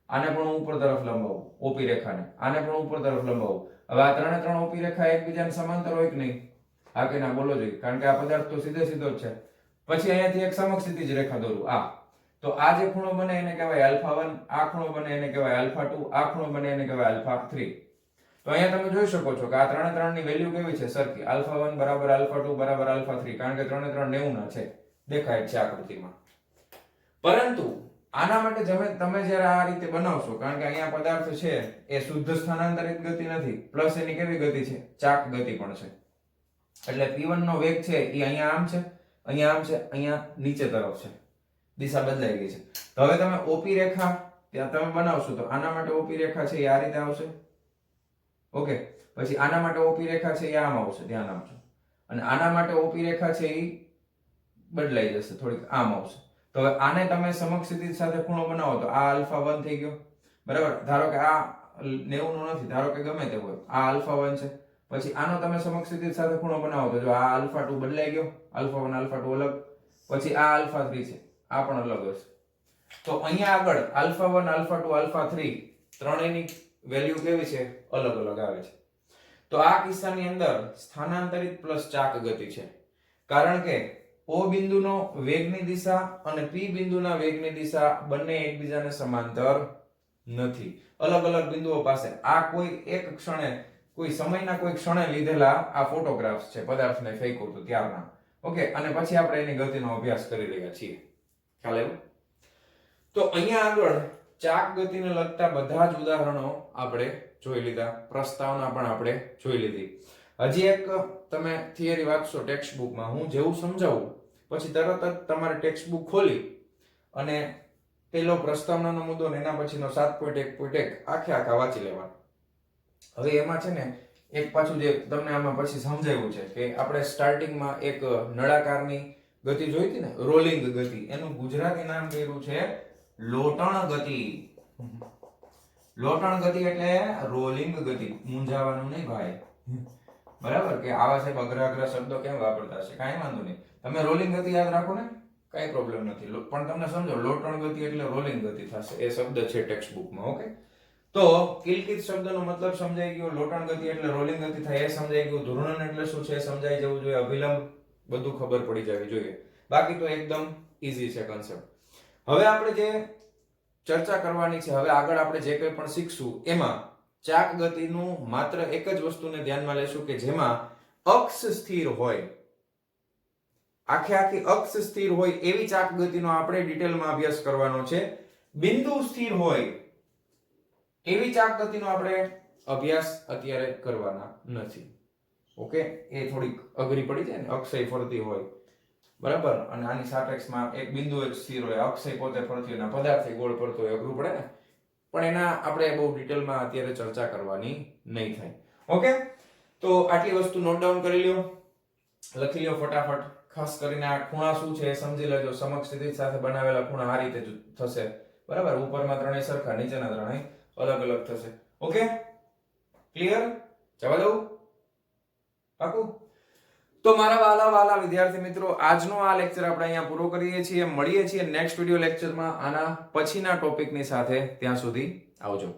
આને પણ હું ઉપર તરફ લંબાવું OP રેખાને, આને પણ ઉપર તરફ લંબાવું. હવે આ ત્રણે ત્રણ OP રેખા એકબીજાને સમાંતર હોય કે નહીં? હા કે ના બોલો જોઈએ, કારણ કે આ પદાર્થ તો સીધે સીધો જ છે. પછી અહીંયાથી એક સમક્ષિતિજ રેખા દોરું આ, તો આ જે ખૂણો બને એને કહેવાય આલ્ફા 1, આ ખૂણો બને એને કહેવાય આલ્ફા 2, આ ખૂણો બને એને કહેવાય આલ્ફા 3. તો અહીંયા તમે જોઈ શકો છો કે આ ત્રણે ત્રણની વેલ્યુ કેવી છે? સરખી. આલ્ફા 1 બરાબર આલ્ફા 2 બરાબર આલ્ફા 3, કારણ કે ત્રણે ત્રણ 90 ના છે, દેખાય છે આકૃતિમાં. પરંતુ આના માટે તમે જ્યારે આ રીતે બનાવશો, કારણ કે અહીંયા પદાર્થ છે એ શુદ્ધ સ્થાનાંતરિત ગતિ નથી, પ્લસ એની કેવી ગતિ છે, ચાક ગતિ પણ છે. એટલે p1 નો વેગ છે એ અહીંયા આમ છે, અહીંયા આમ છે, અહીંયા નીચે તરફ છે, દિશા બદલાઈ ગઈ છે. તો હવે તમે ઓપી રેખા ત્યાં તમે બનાવશો તો આના માટે ઓપી રેખા છે એ આ રીતે આવશે. ઓકે, પછી આના માટે ઓપી રેખા છે એ આમ આવશે, ધ્યાન આપજો. અને આના માટે ઓપી રેખા છે એ બદલાઈ જશે, થોડીક આમ આવશે. તો હવે આને તમે સમક્ષિતિજ સાથે ખૂણો બનાવો તો આ α1 થઈ ગયો, બરાબર. ધારો કે આ 90 નો નથી, ધારો કે ગમે તે હોય, આ α1 છે. પછી આનો તમે સમક્ષિતિજ સાથે ખૂણો બનાવો તો જો આ α2 બદલાઈ ગયો, α1 α2 અલગ, પછી આ α3 છે, આ પણ અલગ હશે. તો અહીંયા આગળ α1 α2 α3 ત્રણેયની વેલ્યુ કેવી છે, અલગ અલગ આવે છે. તો આ કિસ્સાની અંદર સ્થાનાંતરિત પ્લસ ચાક ગતિ છે, કારણ કે O બિંદુનો વેગની દિશા અને P બિંદુના વેગની દિશા બંને એકબીજાને સમાંતર નથી, અલગ અલગ બિંદુઓ પાસે. આ કોઈ એક ક્ષણે, કોઈ સમયના કોઈ ક્ષણે લીધેલા આ ફોટોગ્રાફ્સ છે પદાર્થને ફેંક્યો તો ત્યારના. ઓકે, અને પછી આપણે એની ગતિનો અભ્યાસ કરી રહ્યા છીએ, ખ્યાલ આવ્યો? તો અહીંયા આગળ ચાક ગતિને લગતા બધા જ ઉદાહરણો આપણે જોઈ લીધા, પ્રસ્તાવના પણ આપણે જોઈ લીધી. હજી એક તમે થિયરી વાંચશો ટેક્સ્ટ બુકમાં, હું જેવું સમજાવું પછી તરત જ તમારે ટેક્સ્ટ બુક ખોલી અને પેલો પ્રસ્તાવનાનો મુદ્દો ને એના પછીનો 7.1.1 આખા વાંચી લેવાનો. હવે એમાં છે ને એક પાછું જે તમને આમાં પછી સમજાવ્યું છે કે આપણે સ્ટાર્ટિંગમાં એક નળાકારની ગતિ જોઈ હતી ને, રોલિંગ ગતિ, એનું ગુજરાતી નામ કર્યું છે લોટણ ગતિ. લોટણ ગતિ એટલે રોલિંગ ગતિ, મૂંઝાવાનું નહીં ભાઈ, બરાબર. કે આવા સાહેબ અઘરા શબ્દો કેમ વાપરતા છે, કાંઈ વાંધો નહીં, તમે રોલિંગ ગતિ યાદ રાખો ને, કાંઈ પ્રોબ્લેમ નથી. પણ તમને સમજો લોટણ ગતિ એટલે રોલિંગ ગતિ થશે, એ શબ્દ છે ટેક્સ્ટ બુકમાં. ઓકે, તો કિલકિત શબ્દનો મતલબ સમજાઈ ગયો, લોટણ ગતિ એટલે રોલિંગ ગતિ થાય એ સમજાઈ ગયું, ધૂર્ણન એટલે શું છે સમજાઈ જવું જોઈએ, અભિલંબ બધું ખબર પડી જવી જોઈએ. બાકી તો એકદમ ઈઝી છે કન્સેપ્ટ. હવે આપણે જે ચર્ચા કરવાની છે, હવે આગળ આપણે જે કંઈ પણ શીખશું એમાં ચાક ગતિનું માત્ર એક જ વસ્તુને ધ્યાનમાં લેશું કે જેમાં અક્ષ સ્થિર હોય, આખી અક્ષ સ્થિર હોય એવી ચાક ગતિનો આપણે ડિટેલમાં અભ્યાસ કરવાનો છે. બિંદુ સ્થિર હોય એવી ચાક ગતિનો આપણે અભ્યાસ અત્યારે કરવાના નથી. ઓકે, એ થોડીક અઘરી પડી જાય ને, અક્ષય ફરતી હોય, બરાબર, અને આની સાપેક્ષમાં એક બિંદુ જ સ્થિર હોય, અક્ષય પોતે ફરતી હોય, પદાર્થ ગોળ ફરતો હોય, અઘરું પડે ને. પણ એના આપણે બહુ ડિટેલમાં અત્યારે ચર્ચા કરવાની નહીં થાય. ઓકે, તો આટલી વસ્તુ નોટ ડાઉન કરી લ્યો, લખી લ્યો ફટાફટ. ખાસ કરીને આ ખૂણા શું છે એ સમજી લેજો. સમક્ષિતિજ સાથે બનાવેલા ખૂણા આ રીતે થશે, બરાબર. ઉપરમાં ત્રણેય સરખા, નીચેના ત્રણેય અલગ અલગ થશે. Okay, clear? જવા દઉં? પાકું? તો મારા વાલા વિદ્યાર્થી મિત્રો, આજનો આ લેક્ચર આપણે અહીંયા પૂરો કરીએ છીએ. મળીએ છીએ નેક્સ્ટ વિડિયો લેક્ચરમાં આના પછીના ટોપિકની સાથે. ત્યાં સુધી આવજો.